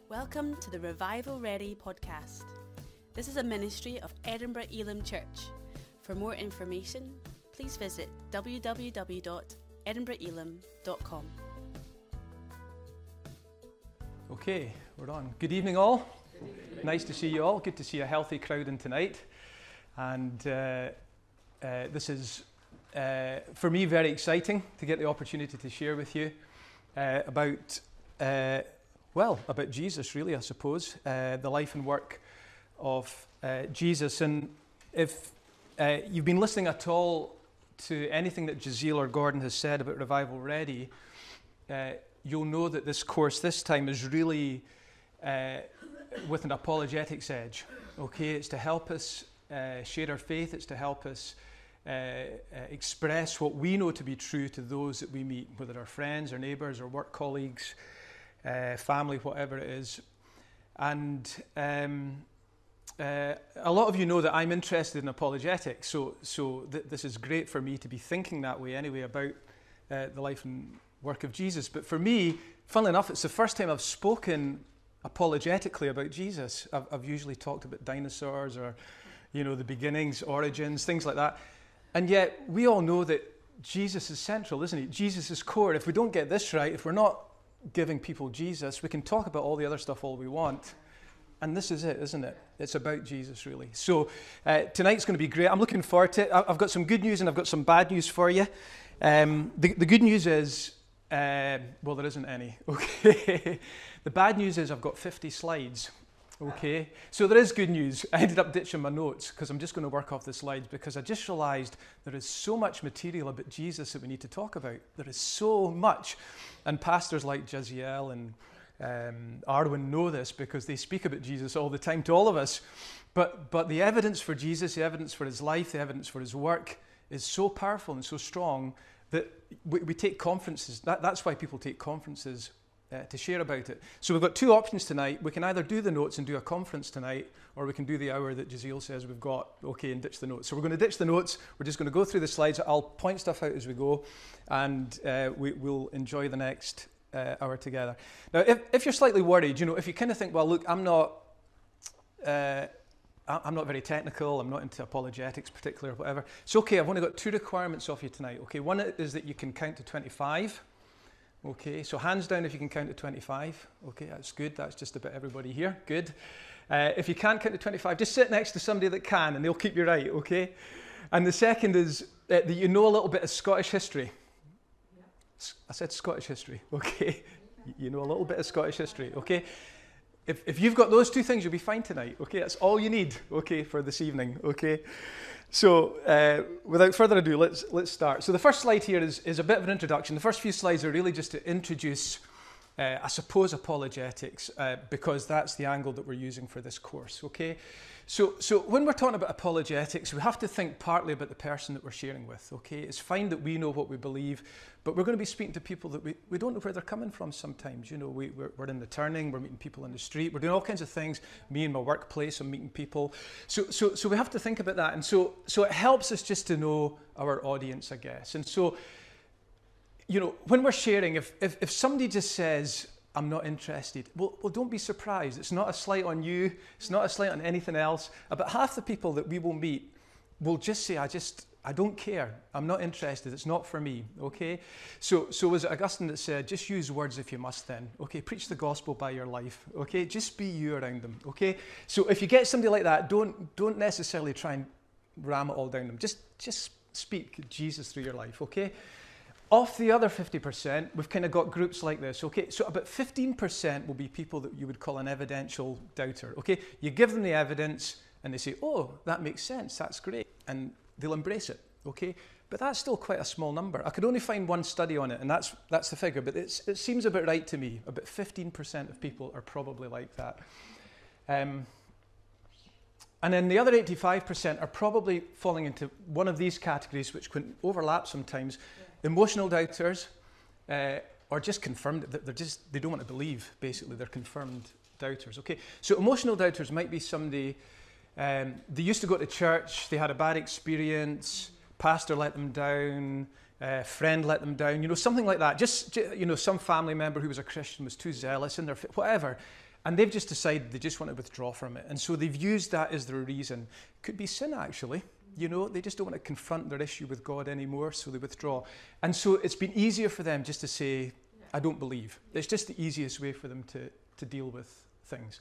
Welcome to the Revival Ready podcast. This is a ministry of Edinburgh Elim Church. For more information, please visit www.edinburghelim.com. Okay, we're on. Good evening, all. Nice to see you all. Good to see a healthy crowd in tonight. And this is, for me, very exciting to get the opportunity to share with you about Jesus, really, I suppose, the life and work of Jesus. And if you've been listening at all to anything that Jazeel or Gordon has said about Revival Ready, you'll know that this course this time is really with an apologetics edge. Okay, it's to help us share our faith. It's to help us express what we know to be true to those that we meet, whether our friends, our neighbours, our work colleagues, family, whatever it is. And a lot of you know that I'm interested in apologetics, so this is great for me to be thinking that way anyway about the life and work of Jesus. But for me, funnily enough, it's the first time I've spoken apologetically about Jesus. I've usually talked about dinosaurs or, the beginnings, origins, things like that. And yet we all know that Jesus is central, isn't he? Jesus is core. If we don't get this right, if we're not giving people Jesus, we can talk about all the other stuff all we want. And this is it, isn't it? It's about Jesus, really. So tonight's going to be great. I'm looking forward to it. I've got some good news and I've got some bad news for you. The good news is, there isn't any. Okay. The bad news is I've got 50 slides. Okay. So there is good news. I ended up ditching my notes because I'm just going to work off the slides because I just realized there is so much material about Jesus that we need to talk about. There is so much. And pastors like Jazeel and Arwen know this because they speak about Jesus all the time to all of us. But the evidence for Jesus, the evidence for his life, the evidence for his work is so powerful and so strong that we take conferences. That's why people take conferences to share about it. So we've got two options tonight. We can either do the notes and do a conference tonight, or we can do the hour that Jazeel says we've got, okay, and ditch the notes. So we're going to ditch the notes. We're just going to go through the slides. I'll point stuff out as we go, and we'll enjoy the next hour together. Now, if you're slightly worried, if you kind of think, well, look, I'm not very technical, I'm not into apologetics particularly or whatever, it's okay, I've only got two requirements of you tonight. Okay, one is that you can count to 25. Okay, so hands down if you can count to 25. Okay, that's good, that's just about everybody here, good. If you can't count to 25, just sit next to somebody that can and they'll keep you right, okay? And the second is that you know a little bit of Scottish history. Yeah. I said Scottish history, okay? You know a little bit of Scottish history, okay? If you've got those two things, you'll be fine tonight, okay? That's all you need, okay, for this evening, okay? So, without further ado, let's start. So the first slide here is a bit of an introduction. The first few slides are really just to introduce, I suppose, apologetics, because that's the angle that we're using for this course, okay? So when we're talking about apologetics, we have to think partly about the person that we're sharing with, okay? It's fine that we know what we believe, but we're going to be speaking to people that we don't know where they're coming from sometimes. We're in the turning, we're meeting people in the street, we're doing all kinds of things. Me in my workplace, I'm meeting people. So we have to think about that. And so it helps us just to know our audience, I guess. And so, when we're sharing, if somebody just says, I'm not interested, well, don't be surprised. It's not a slight on you. It's not a slight on anything else. About half the people that we will meet will just say, I don't care. I'm not interested. It's not for me, okay? So was it Augustine that said, just use words if you must then, okay? Preach the gospel by your life, okay? Just be you around them, okay? So if you get somebody like that, don't necessarily try and ram it all down them. Just speak Jesus through your life, okay? Of the other 50%, we've kind of got groups like this, okay? So about 15% will be people that you would call an evidential doubter, okay? You give them the evidence and they say, oh, that makes sense, that's great. And they'll embrace it, okay? But that's still quite a small number. I could only find one study on it, and that's the figure, but it seems about right to me. About 15% of people are probably like that. And then the other 85% are probably falling into one of these categories, which can overlap sometimes. Yeah. Emotional doubters, or just confirmed, they don't want to believe, basically. They're confirmed doubters, okay? So emotional doubters might be somebody, they used to go to church, they had a bad experience, pastor let them down, friend let them down, something like that. Just some family member who was a Christian was too zealous in their, whatever. And they've just decided they just want to withdraw from it. And so they've used that as their reason. Could be sin, actually. They just don't want to confront their issue with God anymore, so they withdraw. And so it's been easier for them just to say, I don't believe. It's just the easiest way for them to deal with things.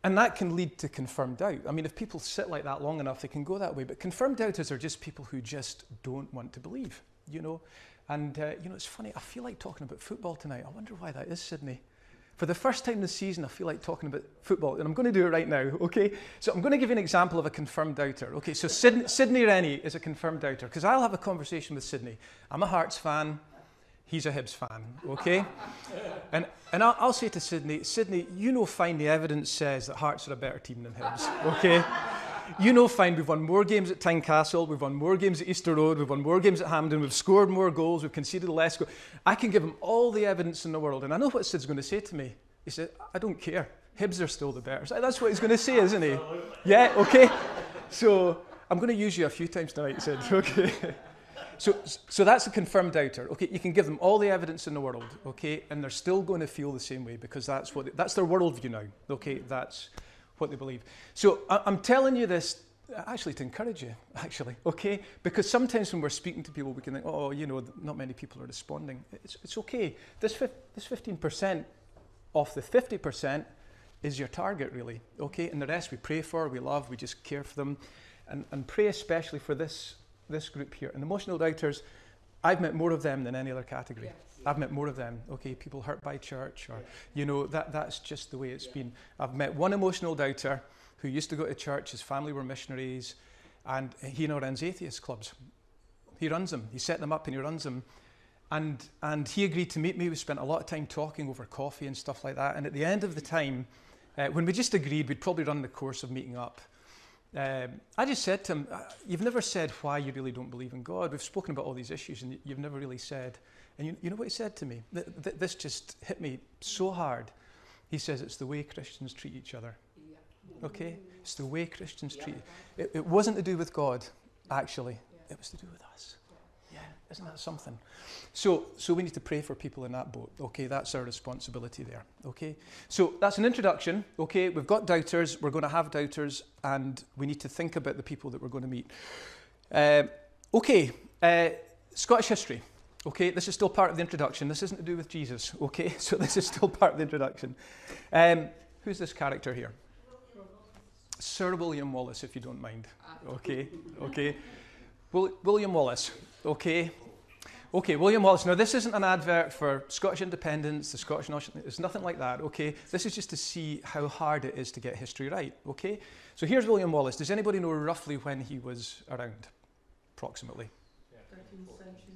And that can lead to confirmed doubt. I mean, if people sit like that long enough, they can go that way. But confirmed doubters are just people who just don't want to believe, And, it's funny, I feel like talking about football tonight. I wonder why that is, Sydney. For the first time this season, I feel like talking about football, and I'm going to do it right now, okay? So I'm going to give you an example of a confirmed doubter. Okay, so Sydney Rennie is a confirmed doubter, because I'll have a conversation with Sydney. I'm a Hearts fan. He's a Hibs fan, okay? And I'll say to Sydney, fine, the evidence says that Hearts are a better team than Hibs, okay? Fine, we've won more games at Tynecastle, we've won more games at Easter Road, we've won more games at Hampden, we've scored more goals, we've conceded less goals. I can give him all the evidence in the world, and I know what Sid's going to say to me. He said, I don't care. Hibs are still the better. So that's what he's going to say, isn't he? Yeah, okay. So I'm going to use you a few times tonight, Sid, okay? So that's a confirmed doubter. Okay, you can give them all the evidence in the world, okay, and they're still going to feel the same way because that's their worldview now. Okay, that's what they believe. So I'm telling you this actually to encourage you, actually, okay, because sometimes when we're speaking to people, we can think, not many people are responding. It's okay. This 15% off the 50% is your target, really, okay, and the rest we pray for, we love, we just care for them, and pray especially for this group here. And emotional doubters, I've met more of them than any other category. Yes. I've met more of them, okay, people hurt by church, or, that's just the way it's been. I've met one emotional doubter who used to go to church, his family were missionaries, and he now runs atheist clubs. He runs them, he set them up and he runs them. And he agreed to meet me. We spent a lot of time talking over coffee and stuff like that. And at the end of the time, when we just agreed, we'd probably run the course of meeting up. I just said to him, you've never said why you really don't believe in God. We've spoken about all these issues and you've never really said. And you know what he said to me? This just hit me so hard. He says, it's the way Christians treat each other. Okay? It's the way Christians treat. It wasn't to do with God, actually. It was to do with us. Yeah, isn't that something? So we need to pray for people in that boat. Okay, that's our responsibility there. Okay, so that's an introduction. Okay, we've got doubters, we're going to have doubters, and we need to think about the people that we're going to meet. Scottish history. Okay, this is still part of the introduction. This isn't to do with Jesus. Okay, so this is still part of the introduction. Who's this character here? Sir William Wallace, if you don't mind. Okay. William Wallace. Okay, William Wallace. Now, this isn't an advert for Scottish independence, the Scottish national. It's nothing like that, okay? This is just to see how hard it is to get history right, okay? So here's William Wallace. Does anybody know roughly when he was around, approximately? 13th century.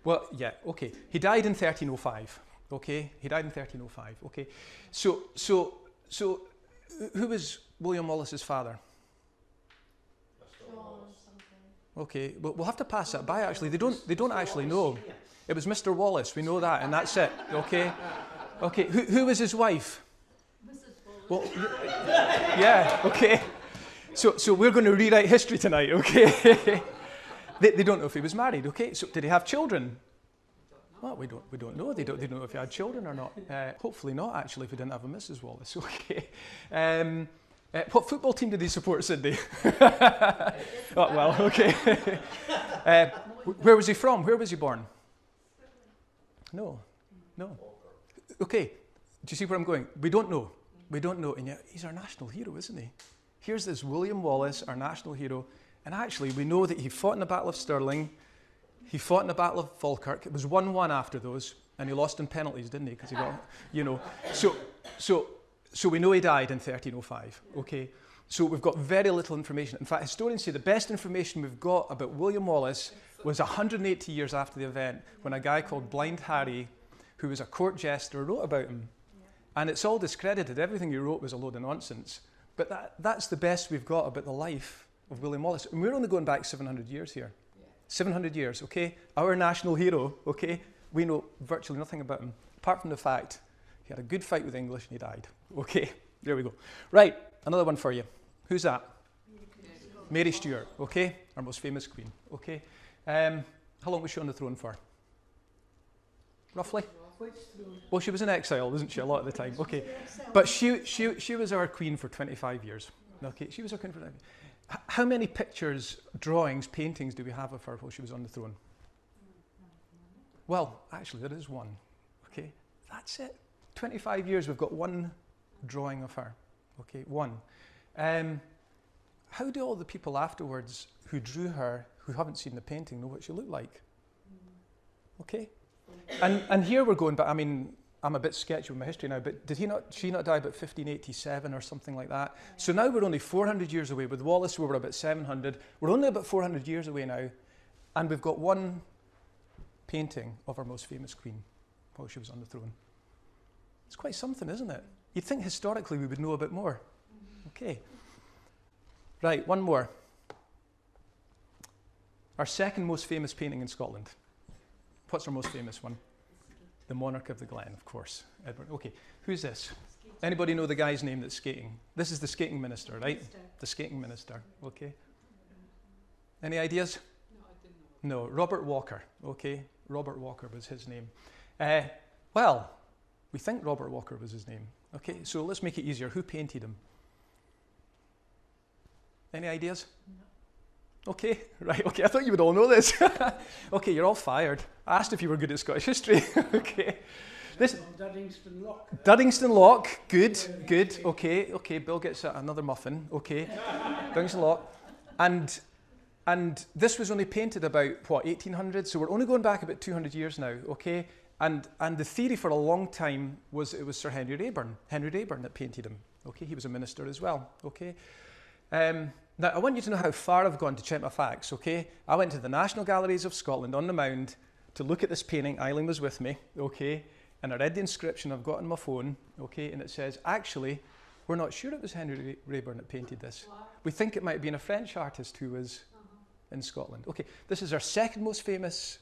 Well, yeah, okay. He died in 1305, okay? Okay. So who was William Wallace's father? Okay, well, we'll have to pass that by, actually. They don't actually know. It was Mr. Wallace, we know that, and that's it, okay? Okay, who was his wife? Mrs. Well, Wallace. yeah, okay. So we're going to rewrite history tonight, okay? They don't know if he was married, okay? So did he have children? Well, we don't know. They don't know if he had children or not. Hopefully not, actually, if he didn't have a Mrs. Wallace, okay? What football team did he support, Sydney? Oh, well, okay. Where was he from? Where was he born? No. Okay, do you see where I'm going? We don't know, and yet he's our national hero, isn't he? Here's this William Wallace, our national hero, and actually we know that he fought in the Battle of Stirling, he fought in the Battle of Falkirk. It was 1-1 after those, and he lost in penalties, didn't he? Because he got, So we know he died in 1305, okay? So we've got very little information. In fact, historians say the best information we've got about William Wallace was 180 years after the event, when a guy called Blind Harry, who was a court jester, wrote about him. And it's all discredited. Everything he wrote was a load of nonsense. But that's the best we've got about the life of William Wallace. And we're only going back 700 years here. 700 years, okay? Our national hero, okay? We know virtually nothing about him, apart from the fact he had a good fight with the English and he died. Okay, there we go. Right, another one for you. Who's that? Mary Stuart, okay? Our most famous queen, okay? How long was she on the throne for? Roughly? Which throne? Well, she was in exile, wasn't she, a lot of the time? Okay. But she was our queen for 25 years. Okay, she was our queen for 25 years. How many pictures, drawings, paintings do we have of her while she was on the throne? Well, actually, there is one. Okay, that's it. 25 years, we've got one drawing of her. Okay, one. How do all the people afterwards who drew her, who haven't seen the painting, know what she looked like? Okay. And here we're going back. I mean, I'm a bit sketchy with my history now, but she not die about 1587 or something like that? Yeah. So now we're only 400 years away. With Wallace, we were about 700. We're only about 400 years away now, and we've got one painting of our most famous queen while she was on the throne. It's quite something, isn't it? You'd think historically we would know a bit more. Okay. Right, one more. Our second most famous painting in Scotland. What's our most famous one? The Monarch of the Glen, of course. Edward. Okay, who's this? Anybody know the guy's name that's skating? This is the skating minister, right? The skating minister, okay. Any ideas? No, I didn't know. No, Robert Walker, okay. Robert Walker was his name. Well, we think Robert Walker was his name. Okay, so let's make it easier. Who painted him? Any ideas? No. Okay, right, okay, I thought you would all know this. Okay, you're all fired. I asked if you were good at Scottish history. Okay. Duddingston Lock. Duddingston Lock, good. Okay, Bill gets another muffin. Okay, Duddingston Lock. And this was only painted about, 1800? So we're only going back about 200 years now, okay? And the theory for a long time was it was Sir Henry Raeburn that painted him. Okay, he was a minister as well, okay? Now, I want you to know how far I've gone to check my facts, okay? I went to the National Galleries of Scotland on the Mound to look at this painting. Eileen was with me, okay? And I read the inscription I've got on my phone, okay? And it says, actually, we're not sure it was Henry Raeburn that painted this. Wow. We think it might have been a French artist who was in Scotland. Okay, this is our second most famous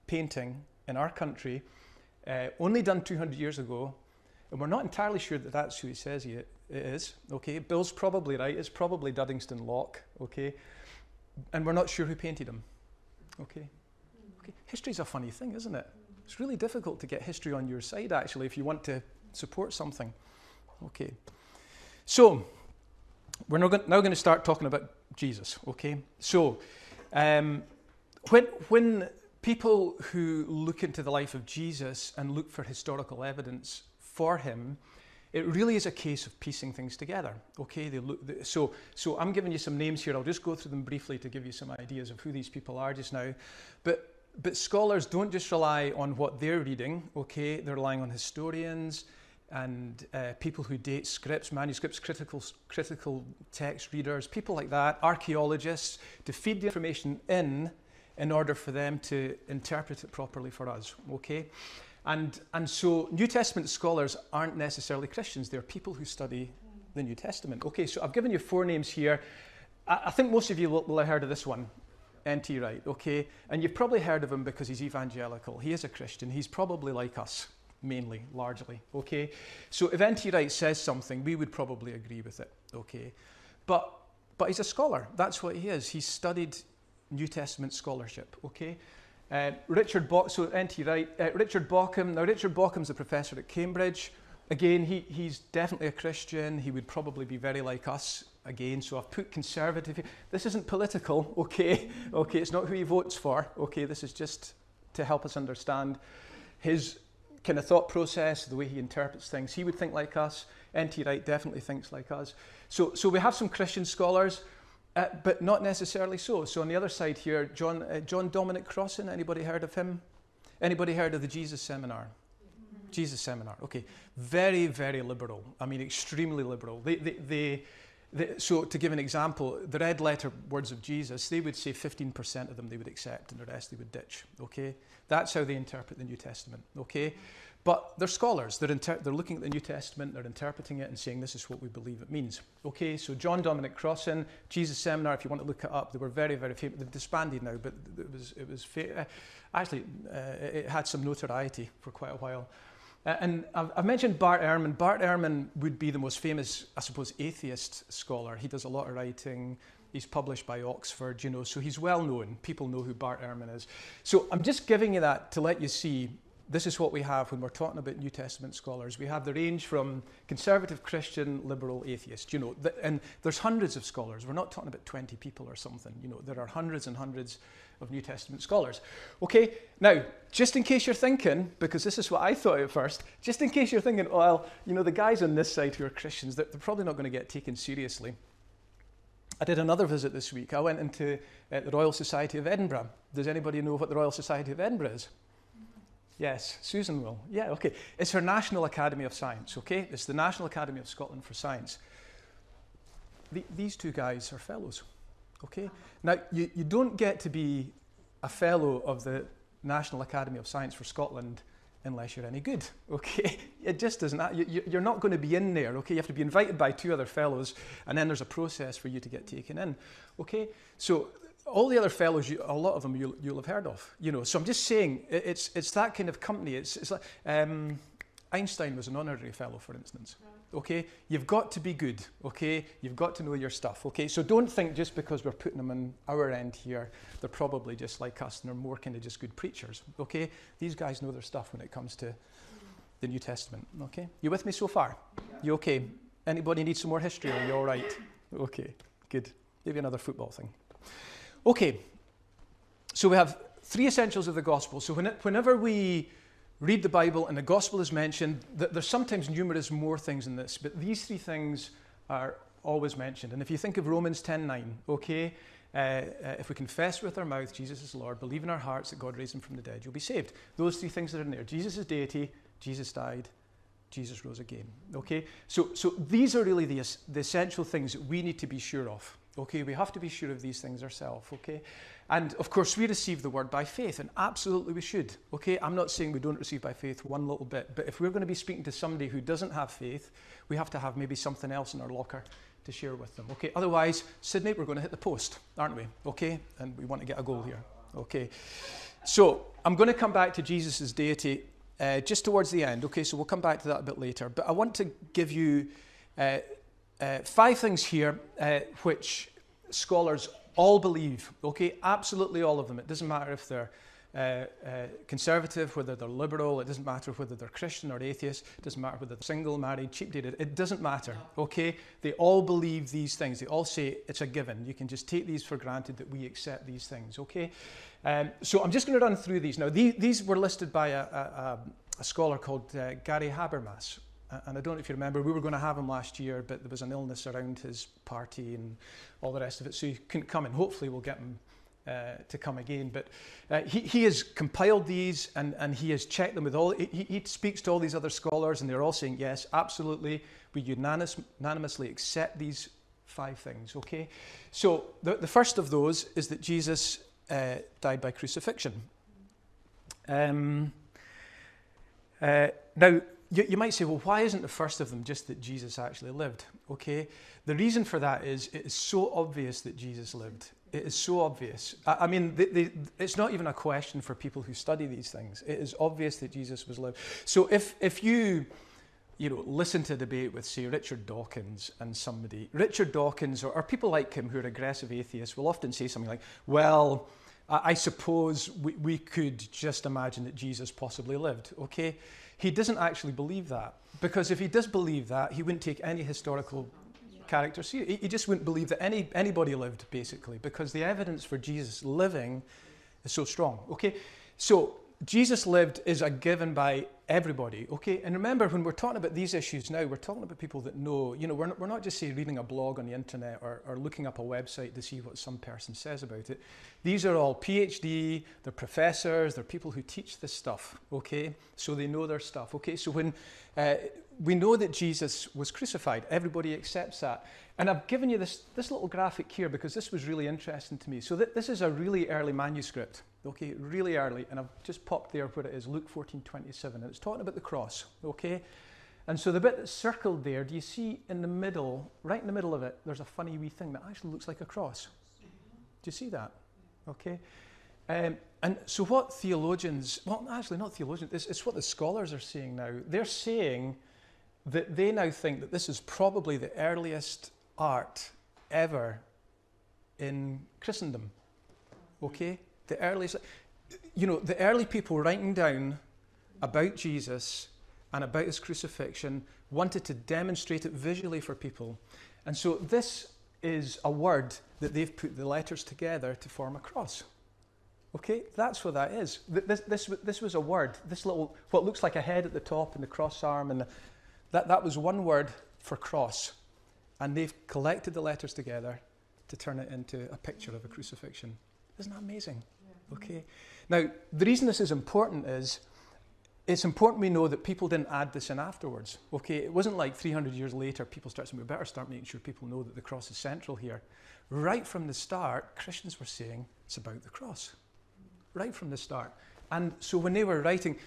painting in our country, only done 200 years ago. And we're not entirely sure that that's who he says it is, okay? Bill's probably right, it's probably Duddingston Lock, okay? And we're not sure who painted him, okay? Okay, history's a funny thing, isn't it? It's really difficult to get history on your side, actually, if you want to support something. Okay, so we're now going to start talking about Jesus, okay? So, when people who look into the life of Jesus and look for historical evidence for him, it really is a case of piecing things together. Okay, so I'm giving you some names here. I'll just go through them briefly to give you some ideas of who these people are just now. But scholars don't just rely on what they're reading. Okay, they're relying on historians and people who date scripts, manuscripts, critical text readers, people like that, archaeologists, to feed the information in order for them to interpret it properly for us. Okay. And so New Testament scholars aren't necessarily Christians. They're people who study the New Testament. Okay, so I've given you 4 names here. I think most of you will have heard of this one, N.T. Wright, okay? And you've probably heard of him because he's evangelical. He is a Christian. He's probably like us, mainly, largely, okay? So if N.T. Wright says something, we would probably agree with it, okay? But he's a scholar. That's what he is. He's studied New Testament scholarship, okay? Richard Bauckham. Now, Richard Bauckham's a professor at Cambridge. Again, he's definitely a Christian. He would probably be very like us. Again, so I've put conservative. This isn't political, okay? Okay, it's not who he votes for. Okay, this is just to help us understand his kind of thought process, the way he interprets things. He would think like us. N.T. Wright definitely thinks like us. So we have some Christian scholars. But not necessarily so. So on the other side here, John Dominic Crossan, anybody heard of him? Anybody heard of the Jesus Seminar? Mm-hmm. Jesus Seminar, okay. Very, very liberal. I mean, extremely liberal. So to give an example, the red letter words of Jesus, they would say 15% of them they would accept and the rest they would ditch, okay? That's how they interpret the New Testament, okay? But they're scholars. They're looking at the New Testament, they're interpreting it and saying this is what we believe it means. Okay, so John Dominic Crossan, Jesus Seminar, if you want to look it up, they were very, very famous. They've disbanded now, but it had some notoriety for quite a while. And I've mentioned Bart Ehrman. Bart Ehrman would be the most famous, I suppose, atheist scholar. He does a lot of writing. He's published by Oxford, so he's well known. People know who Bart Ehrman is. So I'm just giving you that to let you see this is what we have when we're talking about New Testament scholars. We have the range from conservative, Christian, liberal, atheist. And there's hundreds of scholars. We're not talking about 20 people or something. There are hundreds and hundreds of New Testament scholars. Okay, now, just in case you're thinking, because this is what I thought at first, just in case you're thinking, well, the guys on this side who are Christians, they're probably not going to get taken seriously. I did another visit this week. I went into the Royal Society of Edinburgh. Does anybody know what the Royal Society of Edinburgh is? Yes, Susan will. Yeah, okay. It's her National Academy of Science, okay? It's the National Academy of Scotland for Science. These two guys are fellows, okay? Now, you don't get to be a fellow of the National Academy of Science for Scotland unless you're any good, okay? It just doesn't, you're not going to be in there, okay? You have to be invited by two other fellows, and then there's a process for you to get taken in, okay? So all the other fellows, a lot of them you'll have heard of, So I'm just saying, it's that kind of company. It's like Einstein was an honorary fellow, for instance. Okay, you've got to be good. Okay, you've got to know your stuff. Okay, so don't think just because we're putting them on our end here, they're probably just like us and they're more kind of just good preachers. Okay, these guys know their stuff when it comes to the New Testament. Okay, you with me so far? You okay? Anybody need some more history? Are you all right? Okay, good. Maybe another football thing. Okay, so we have three essentials of the gospel. So whenever we read the Bible and the gospel is mentioned, there's sometimes numerous more things in this, but these three things are always mentioned. And if you think of Romans 10:9, okay, if we confess with our mouth Jesus is Lord, believe in our hearts that God raised him from the dead, you'll be saved. Those three things that are in there. Jesus is deity, Jesus died, Jesus rose again. Okay, so these are really the essential things that we need to be sure of. Okay, we have to be sure of these things ourselves, okay? And of course, we receive the word by faith, and absolutely we should, okay? I'm not saying we don't receive by faith one little bit, but if we're going to be speaking to somebody who doesn't have faith, we have to have maybe something else in our locker to share with them, okay? Otherwise, Sydney, we're going to hit the post, aren't we? Okay, and we want to get a goal here, okay? So I'm going to come back to Jesus' deity just towards the end, okay? So we'll come back to that a bit later, but I want to give you 5 things here which scholars all believe, okay? Absolutely all of them. It doesn't matter if they're conservative, whether they're liberal, it doesn't matter whether they're Christian or atheist, it doesn't matter whether they're single, married, cheap dated, it doesn't matter, okay? They all believe these things. They all say it's a given. You can just take these for granted that we accept these things, okay? So I'm just going to run through these now. These were listed by a scholar called Gary Habermas. And I don't know if you remember, we were going to have him last year, but there was an illness around his party and all the rest of it, so he couldn't come, and hopefully we'll get him to come again. But he has compiled these, and he has checked them with all, he speaks to all these other scholars, and they're all saying, yes, absolutely, we unanimously accept these 5 things, okay? So the first of those is that Jesus died by crucifixion. Now, you might say, well, why isn't the first of them just that Jesus actually lived? Okay, the reason for that is it is so obvious that Jesus lived. It is so obvious. I mean, it's not even a question for people who study these things. It is obvious that Jesus was lived. So if you listen to a debate with, say, Richard Dawkins and somebody, Richard Dawkins or people like him who are aggressive atheists will often say something like, well, I suppose we could just imagine that Jesus possibly lived, okay? He doesn't actually believe that, because if he does believe that, he wouldn't take any historical character seriously. He just wouldn't believe that anybody lived, basically, because the evidence for Jesus living is so strong, okay? So Jesus lived is a given by everybody, okay? And remember, when we're talking about these issues now, we're talking about people that know, we're not just, say, reading a blog on the internet or looking up a website to see what some person says about it. These are all PhD, they're professors, they're people who teach this stuff, okay? So they know their stuff, okay? So when we know that Jesus was crucified, everybody accepts that. And I've given you this little graphic here because this was really interesting to me. So this is a really early manuscript. Okay, really early, and I've just popped there where it is, Luke 14:27, and it's talking about the cross, okay? And so the bit that's circled there, do you see in the middle, right in the middle of it, there's a funny wee thing that actually looks like a cross. Do you see that? Okay. And so what theologians, well, actually not theologians, it's what the scholars are saying now. They're saying that they now think that this is probably the earliest art ever in Christendom, okay? The earliest, the early people writing down about Jesus and about his crucifixion, wanted to demonstrate it visually for people. And so this is a word that they've put the letters together to form a cross. Okay, that's what that is. This was a word. This little, what looks like a head at the top and the cross arm, and that was one word for cross. And they've collected the letters together to turn it into a picture of a crucifixion. Isn't that amazing? Yeah. Okay. Now, the reason this is important is, it's important we know that people didn't add this in afterwards. Okay, it wasn't like 300 years later people started saying, we better start making sure people know that the cross is central here. Right from the start, Christians were saying it's about the cross. Right from the start. And so when they were writing,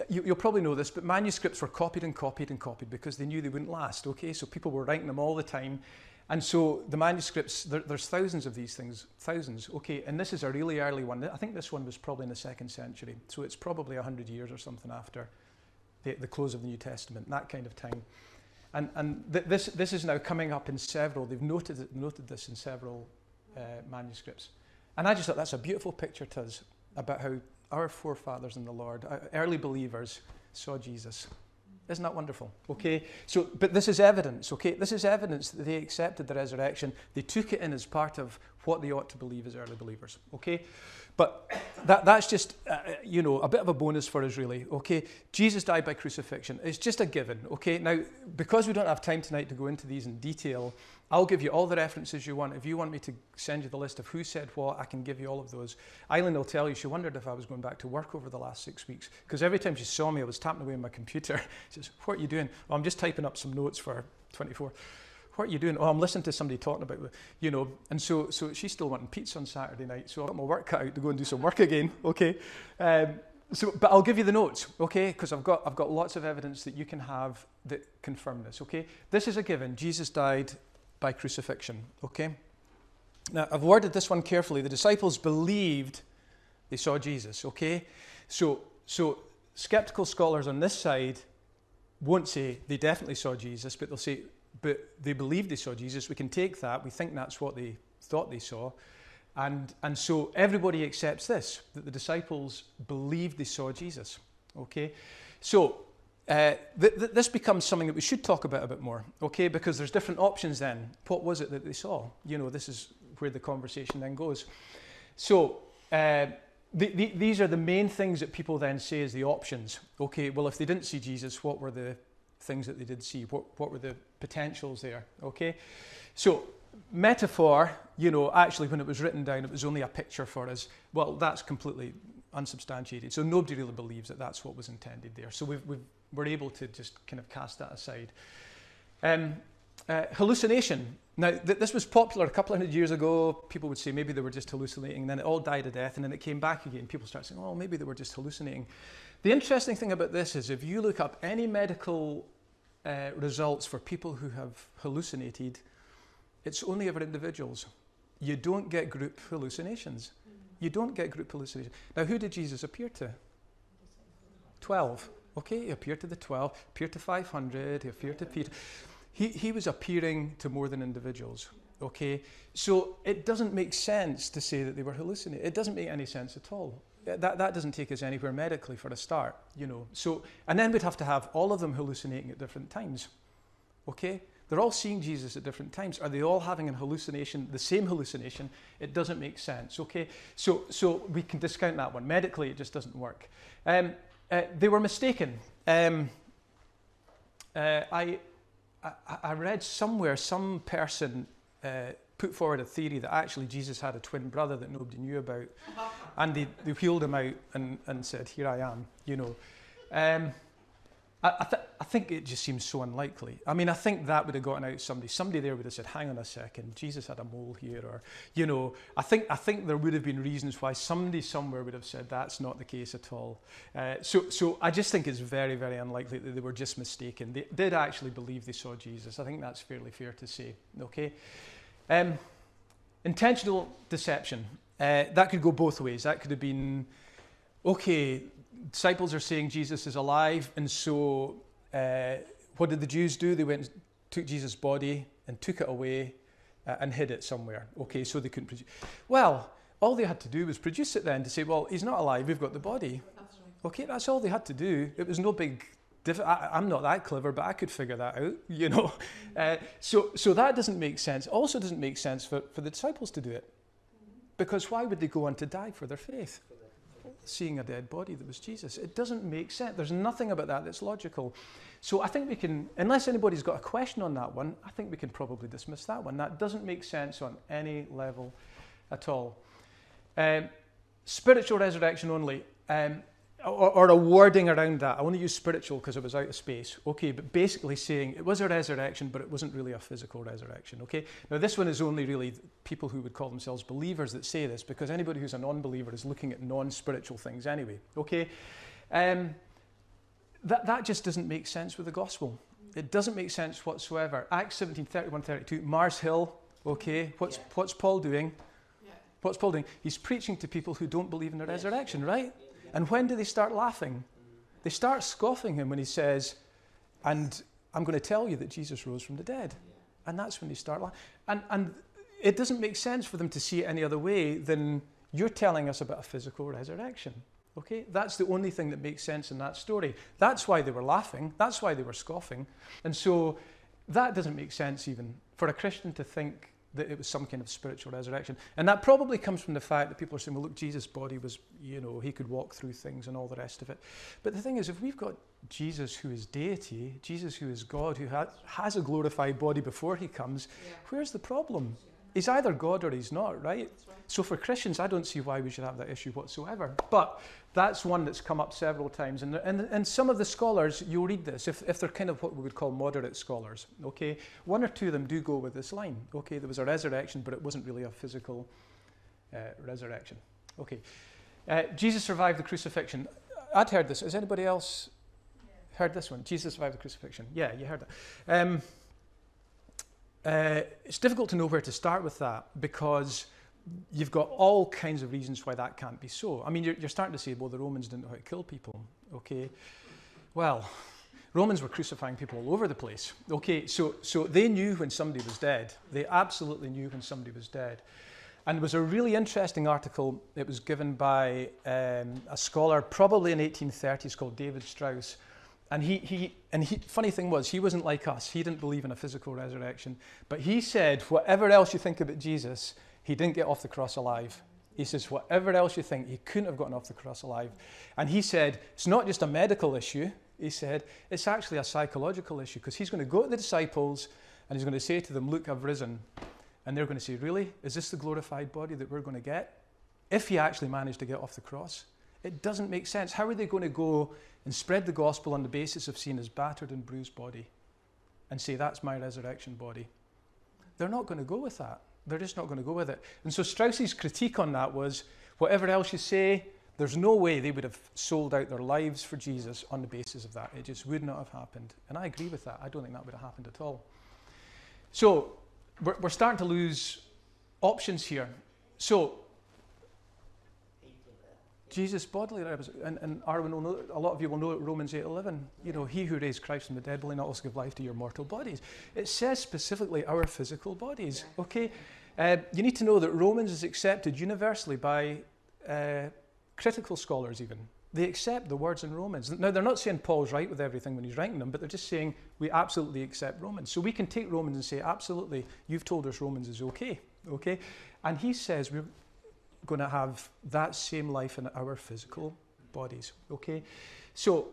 you'll probably know this, but manuscripts were copied and copied and copied because they knew they wouldn't last, okay? So people were writing them all the time. And so the manuscripts, there's thousands of these things, thousands, okay? And this is a really early one. I think this one was probably in the 2nd century. So it's probably 100 years or something after the close of the New Testament, that kind of time. And this is now coming up in several, they've noted this in several manuscripts. And I just thought that's a beautiful picture to us about how our forefathers in the Lord, early believers, saw Jesus. Isn't that wonderful? Okay, so, but this is evidence, okay? This is evidence that they accepted the resurrection. They took it in as part of what they ought to believe as early believers, okay? But that's just, a bit of a bonus for us, really, okay? Jesus died by crucifixion. It's just a given, okay? Now, because we don't have time tonight to go into these in detail, I'll give you all the references you want. If you want me to send you the list of who said what, I can give you all of those. Eileen will tell you, she wondered if I was going back to work over the last 6 weeks, because every time she saw me, I was tapping away on my computer. She says, what are you doing? Oh, I'm just typing up some notes for 24. What are you doing? Oh, I'm listening to somebody talking about, and so she's still wanting pizza on Saturday night, so I've got my work cut out to go and do some work again, okay? But I'll give you the notes, okay? Because I've got lots of evidence that you can have that confirm this, okay? This is a given. Jesus died by crucifixion, okay? Now, I've worded this one carefully. The disciples believed they saw Jesus, okay? So skeptical scholars on this side won't say they definitely saw Jesus, but they'll say, but they believed they saw Jesus. We can take that. We think that's what they thought they saw. And so everybody accepts this, that the disciples believed they saw Jesus, okay? So this becomes something that we should talk about a bit more, okay? Because there's different options then. What was it that they saw? This is where the conversation then goes. So these are the main things that people then say as the options. Okay, well, if they didn't see Jesus, what were the things that they did see? What were the potentials there? Okay, so metaphor, actually when it was written down, it was only a picture for us. Well, that's completely unsubstantiated. So nobody really believes that that's what was intended there. So we're able to just kind of cast that aside. Hallucination. Now, this was popular a couple of 100 years ago. People would say maybe they were just hallucinating, and then it all died a death, and then it came back again. People start saying, oh, maybe they were just hallucinating. The interesting thing about this is if you look up any medical results for people who have hallucinated, it's only ever individuals. You don't get group hallucinations. You don't get group hallucinations. Now, who did Jesus appear to? 12. Okay, he appeared to the 12, appeared to 500, he appeared to Peter. He was appearing to more than individuals, okay? So it doesn't make sense to say that they were hallucinating. It doesn't make any sense at all. That doesn't take us anywhere medically for a start, So, and then we'd have to have all of them hallucinating at different times, okay? They're all seeing Jesus at different times. Are they all having an hallucination, the same hallucination? It doesn't make sense, okay? So we can discount that one. Medically, it just doesn't work. They were mistaken. I read somewhere some person put forward a theory that actually Jesus had a twin brother that nobody knew about, and they wheeled him out and said, here I am, I think it just seems so unlikely. I mean, I think that would have gotten out somebody there would have said, hang on a second, Jesus had a mole here, or, I think there would have been reasons why somebody somewhere would have said that's not the case at all. So I just think it's very, very unlikely that they were just mistaken. They did actually believe they saw Jesus. I think that's fairly fair to say, okay? Intentional deception. That could go both ways. That could have been, okay, disciples are saying Jesus is alive, and so what did the Jews do? They went and took Jesus' body and took it away and hid it somewhere. Okay, so they couldn't produce. Well, all they had to do was produce it then to say, well, he's not alive, we've got the body. Okay, that's all they had to do. It was no big... I'm not that clever, but I could figure that out, So that doesn't make sense. Also doesn't make sense for the disciples to do it. Because why would they go on to die for their faith? Seeing a dead body that was Jesus. It doesn't make sense. There's nothing about that that's logical. So I think we can, unless anybody's got a question on that one, I think we can probably dismiss that one. That doesn't make sense on any level at all. Spiritual resurrection only. Or a wording around that. I want to use spiritual because it was out of space. Okay, but basically saying it was a resurrection, but it wasn't really a physical resurrection. Okay, now this one is only really people who would call themselves believers that say this, because anybody who's a non-believer is looking at non-spiritual things anyway. Okay, that just doesn't make sense with the gospel. It doesn't make sense whatsoever. Acts 17:31-32, Mars Hill. Okay, what's Paul doing? What's Paul doing? He's preaching to people who don't believe in the resurrection, right? And when do they start laughing? They start scoffing him when he says, and I'm going to tell you that Jesus rose from the dead. And that's when they start laughing. And it doesn't make sense for them to see it any other way than you're telling us about a physical resurrection. Okay? That's the only thing that makes sense in that story. That's why they were laughing. That's why they were scoffing. And so that doesn't make sense even for a Christian to think that it was some kind of spiritual resurrection. And that probably comes from the fact that people are saying, well, look, Jesus' body was, he could walk through things and all the rest of it. But the thing is, if we've got Jesus who is deity, Jesus who is God, who has a glorified body before he comes, where's the problem? He's either God or he's not, right? So for Christians, I don't see why we should have that issue whatsoever. But that's one that's come up several times. And some of the scholars, you'll read this, if they're kind of what we would call moderate scholars, okay? One or two of them do go with this line, okay? There was a resurrection, but it wasn't really a physical resurrection. Okay. Jesus survived the crucifixion. I'd heard this. Has anybody else heard this one? Jesus survived the crucifixion. Yeah, you heard that. It's difficult to know where to start with that because you've got all kinds of reasons why that can't be so. I mean, you're starting to say, well, the Romans didn't know how to kill people. Okay, well, Romans were crucifying people all over the place. Okay, so they knew when somebody was dead. They absolutely knew when somebody was dead. And there was a really interesting article. It was given by a scholar, probably in 1830s, called David Strauss. And he funny thing was, he wasn't like us. He didn't believe in a physical resurrection. But he said, whatever else you think about Jesus, he didn't get off the cross alive. He says, whatever else you think, he couldn't have gotten off the cross alive. And he said, it's not just a medical issue. He said, it's actually a psychological issue, because he's going to go to the disciples and he's going to say to them, look, I've risen. And they're going to say, really? Is this the glorified body that we're going to get? If he actually managed to get off the cross. It doesn't make sense. How are they going to go and spread the gospel on the basis of seeing his battered and bruised body and say, that's my resurrection body? They're not going to go with that. They're just not going to go with it. And so Strauss's critique on that was, whatever else you say, there's no way they would have sold out their lives for Jesus on the basis of that. It just would not have happened. And I agree with that. I don't think that would have happened at all. So we're starting to lose options here. So Jesus bodily, and Arwen will know, a lot of you will know Romans 8:11. He who raised Christ from the dead will not also give life to your mortal bodies. It says specifically our physical bodies. Okay, you need to know that Romans is accepted universally by critical scholars. Even they accept the words in Romans. Now they're not saying Paul's right with everything when he's writing them, but they're just saying we absolutely accept Romans. So we can take Romans and say, absolutely, you've told us Romans is okay. Okay, and he says we're going to have that same life in our physical bodies. Okay, so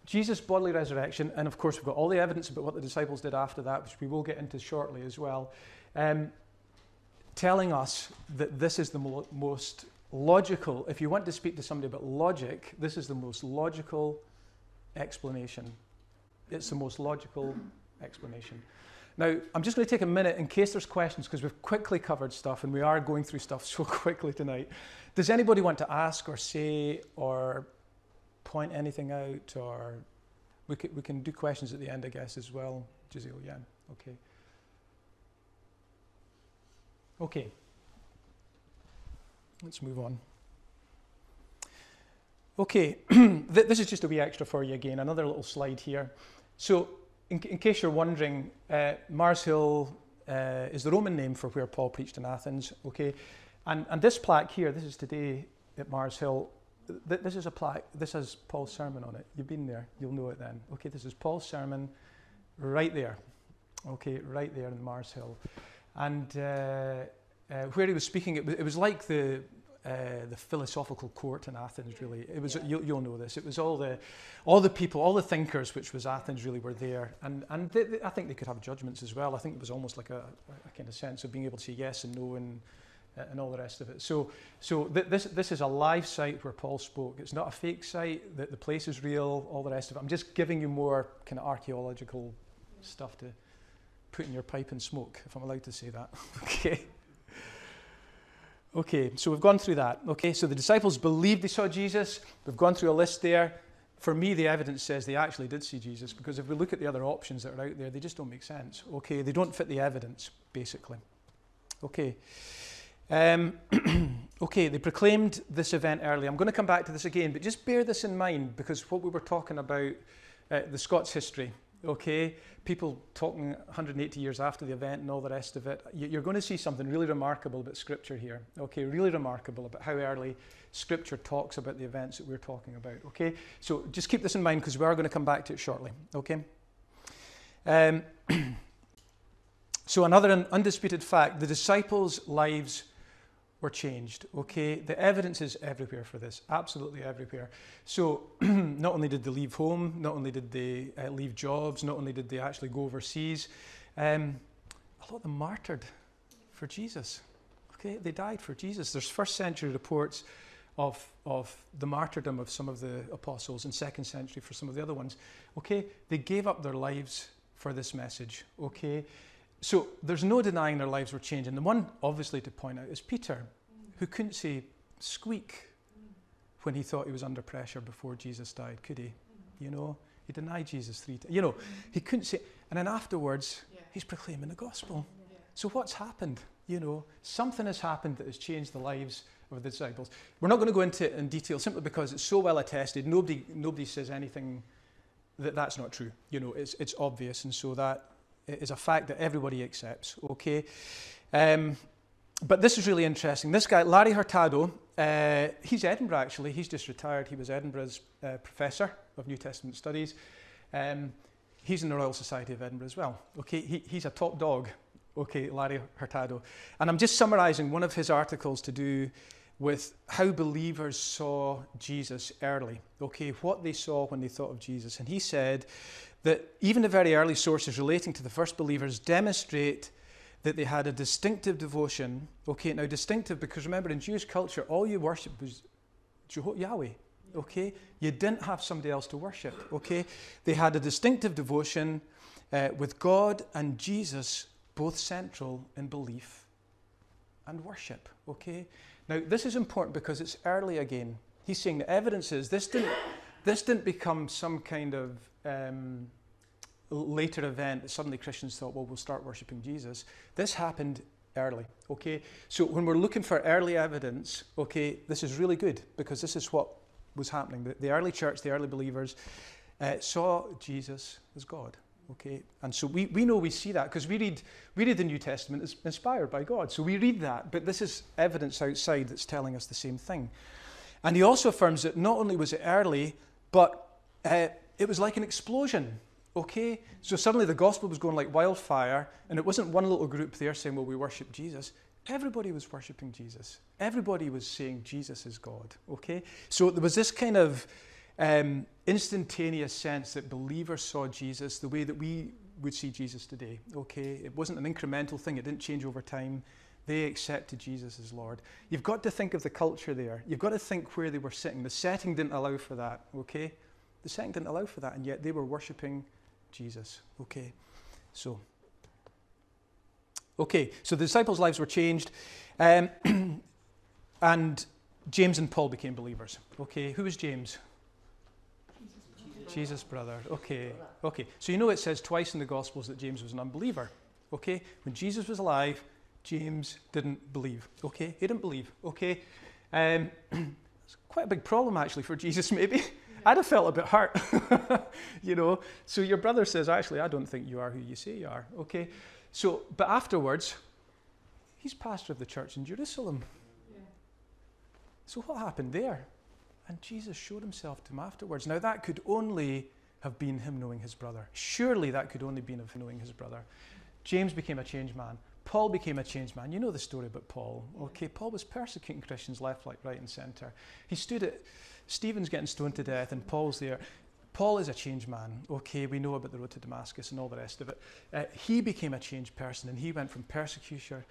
Jesus' bodily resurrection, and of course we've got all the evidence about what the disciples did after that, which we will get into shortly as well, telling us that this is the most logical. If you want to speak to somebody about logic, this is the most logical explanation. It's the most logical explanation. Now, I'm just going to take a minute in case there's questions, because we've quickly covered stuff and we are going through stuff so quickly tonight. Does anybody want to ask or say or point anything out? Or we can do questions at the end, I guess, as well. Giselle, yeah, okay. Okay. Let's move on. Okay, this is just a wee extra for you again, another little slide here. So, in case you're wondering, Mars Hill is the Roman name for where Paul preached in Athens, okay? And this plaque here, this is today at Mars Hill, this is a plaque. This has Paul's sermon on it. You've been there. You'll know it then. Okay, this is Paul's sermon right there. Okay, right there in Mars Hill. And where he was speaking, it was like the philosophical court in Athens, really. It was, you'll know this. It was all the people, all the thinkers, which was Athens, really were there. And I think they could have judgments as well. I think it was almost like a kind of sense of being able to say yes and no and all the rest of it. So this is a live site where Paul spoke. It's not a fake site. The place is real, all the rest of it. I'm just giving you more kind of archaeological stuff to put in your pipe and smoke, if I'm allowed to say that. Okay, so we've gone through that. Okay, so the disciples believed they saw Jesus. We've gone through a list there. For me, the evidence says they actually did see Jesus, because if we look at the other options that are out there, they just don't make sense. Okay, they don't fit the evidence, basically. Okay. Okay, they proclaimed this event early. I'm going to come back to this again, but just bear this in mind, because what we were talking about, the Scots history, okay, people talking 180 years after the event and all the rest of it, you're going to see something really remarkable about Scripture here, okay, really remarkable about how early Scripture talks about the events that we're talking about, okay? So just keep this in mind, because we are going to come back to it shortly, okay? So another undisputed fact, the disciples' lives were changed, okay? The evidence is everywhere for this, absolutely everywhere. So not only did they leave home, not only did they leave jobs, not only did they actually go overseas, a lot of them martyred for Jesus, okay? They died for Jesus. There's first century reports of the martyrdom of some of the apostles, and second century for some of the other ones, okay? They gave up their lives for this message, okay? So there's no denying their lives were changing. The one, obviously, to point out is Peter, who couldn't say squeak when he thought he was under pressure before Jesus died, could he? You know, he denied Jesus 3 times. You know, he couldn't say, and then afterwards, he's proclaiming the gospel. So what's happened? You know, something has happened that has changed the lives of the disciples. We're not going to go into it in detail, simply because it's so well attested. Nobody says anything that's not true. You know, it's obvious, and so that is a fact that everybody accepts, okay? But this is really interesting. This guy, Larry Hurtado, he's Edinburgh, actually. He's just retired. He was Edinburgh's professor of New Testament studies. He's in the Royal Society of Edinburgh as well, okay? He's a top dog, okay, Larry Hurtado. And I'm just summarising one of his articles to do with how believers saw Jesus early, okay? What they saw when they thought of Jesus. And he said that even the very early sources relating to the first believers demonstrate that they had a distinctive devotion. Okay, now distinctive, because remember, in Jewish culture, all you worship was Yahweh. Okay, you didn't have somebody else to worship. Okay, they had a distinctive devotion with God and Jesus both central in belief and worship. Okay, now this is important because it's early again. He's saying the evidence is this didn't become some kind of later event that suddenly Christians thought, well, we'll start worshipping Jesus. This happened early, okay? So when we're looking for early evidence, okay, this is really good, because this is what was happening. The early church, the early believers saw Jesus as God, okay? And so we know we see that because we read the New Testament as inspired by God. So we read that, but this is evidence outside that's telling us the same thing. And he also affirms that not only was it early, but it was like an explosion. Okay, so suddenly the gospel was going like wildfire, and it wasn't one little group there saying, well, we worship Jesus. Everybody was worshipping Jesus. Everybody was saying Jesus is God, okay? So there was this kind of instantaneous sense that believers saw Jesus the way that we would see Jesus today, okay? It wasn't an incremental thing. It didn't change over time. They accepted Jesus as Lord. You've got to think of the culture there. You've got to think where they were sitting. The setting didn't allow for that, okay? The setting didn't allow for that, and yet they were worshipping Jesus, okay? So the disciples' lives were changed, and James and Paul became believers, okay? Who was James? Jesus' brother, okay. So you know it says twice in the Gospels that James was an unbeliever, okay? When Jesus was alive, James didn't believe, okay? He didn't believe, okay? It's quite a big problem, actually, for Jesus, maybe. I'd have felt a bit hurt, you know. So your brother says, actually, I don't think you are who you say you are, okay? So, but afterwards, he's pastor of the church in Jerusalem. Yeah. So what happened there? And Jesus showed himself to him afterwards. Now that could only have been him knowing his brother. Surely that could only have been of knowing his brother. James became a changed man. Paul became a changed man. You know the story about Paul. Okay, Paul was persecuting Christians left, right and centre. He stood at Stephen's getting stoned to death and Paul's there. Paul is a changed man. Okay, we know about the road to Damascus and all the rest of it. He became a changed person and he went from persecutor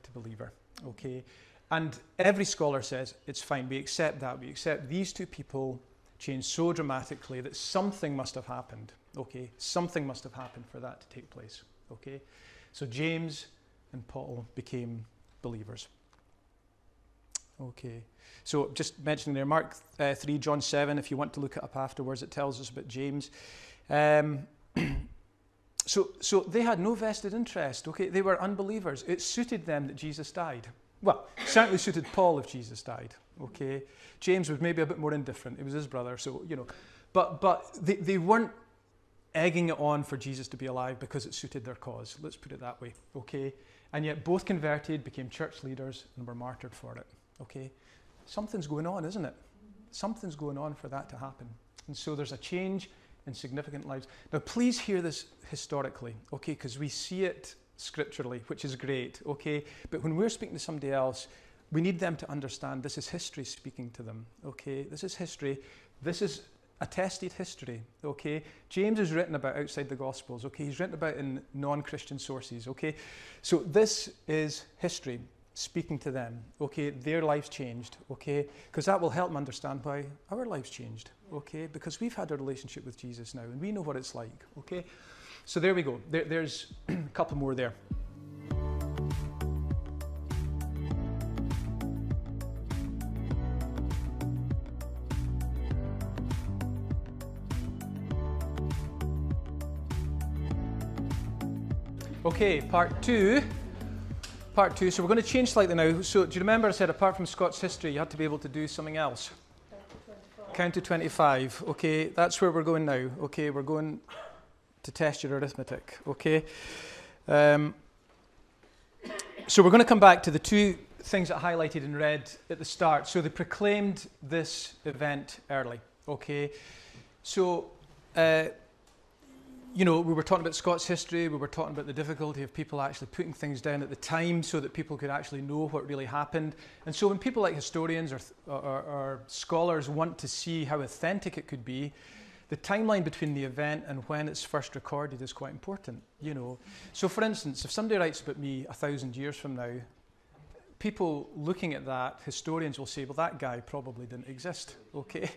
to believer. Okay, and every scholar says it's fine. We accept that. We accept these two people changed so dramatically that something must have happened. Okay, something must have happened for that to take place. Okay. So James and Paul became believers. Okay. So just mentioning there, Mark 3, John 7, if you want to look it up afterwards, it tells us about James. So they had no vested interest. Okay. They were unbelievers. It suited them that Jesus died. Well, certainly suited Paul if Jesus died. Okay. James was maybe a bit more indifferent. It was his brother. So, but they weren't egging it on for Jesus to be alive because it suited their cause. Let's put it that way, okay? And yet both converted, became church leaders, and were martyred for it, okay? Something's going on, isn't it? Something's going on for that to happen. And so there's a change in significant lives. Now, please hear this historically, okay? Because we see it scripturally, which is great, okay? But when we're speaking to somebody else, we need them to understand this is history speaking to them, okay? This is history. This is attested history, okay? James is written about outside the Gospels, okay? He's written about in non-Christian sources, okay? So this is history speaking to them, okay? Their lives changed, okay? Because that will help them understand why our lives changed, okay? Because we've had a relationship with Jesus now and we know what it's like, okay? So there we go. There's a couple more there. Okay, part two. So we're going to change slightly now. So do you remember I said apart from Scots history, you had to be able to do something else? Count to 25. Okay, that's where we're going now. Okay, we're going to test your arithmetic. Okay. So we're going to come back to the two things that I highlighted in red at the start. So they proclaimed this event early. Okay. So we were talking about Scots history, we were talking about the difficulty of people actually putting things down at the time so that people could actually know what really happened. And so when people like historians or scholars want to see how authentic it could be, the timeline between the event and when it's first recorded is quite important, So for instance, if somebody writes about me 1,000 years from now, people looking at that, historians will say, well, that guy probably didn't exist, okay?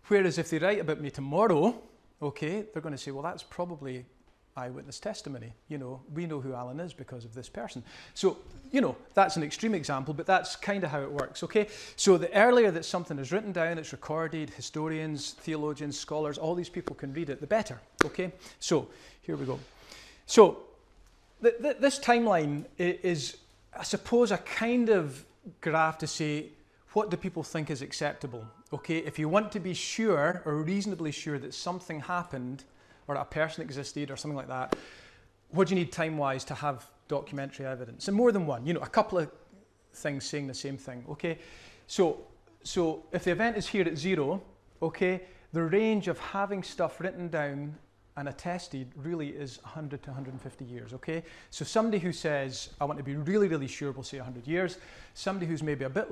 Whereas if they write about me tomorrow, okay, they're going to say, well, that's probably eyewitness testimony. We know who Alan is because of this person. So, that's an extreme example, but that's kind of how it works, okay? So the earlier that something is written down, it's recorded, historians, theologians, scholars, all these people can read it, the better, okay? So here we go. So this timeline is, I suppose, a kind of graph to say, what do people think is acceptable? Okay, if you want to be sure or reasonably sure that something happened or a person existed or something like that, what do you need time-wise to have documentary evidence? And more than one, a couple of things saying the same thing, okay? So if the event is here at 0, okay, the range of having stuff written down and attested really is 100 to 150 years, okay? So somebody who says, I want to be really, really sure, will say 100 years. Somebody who's maybe a bit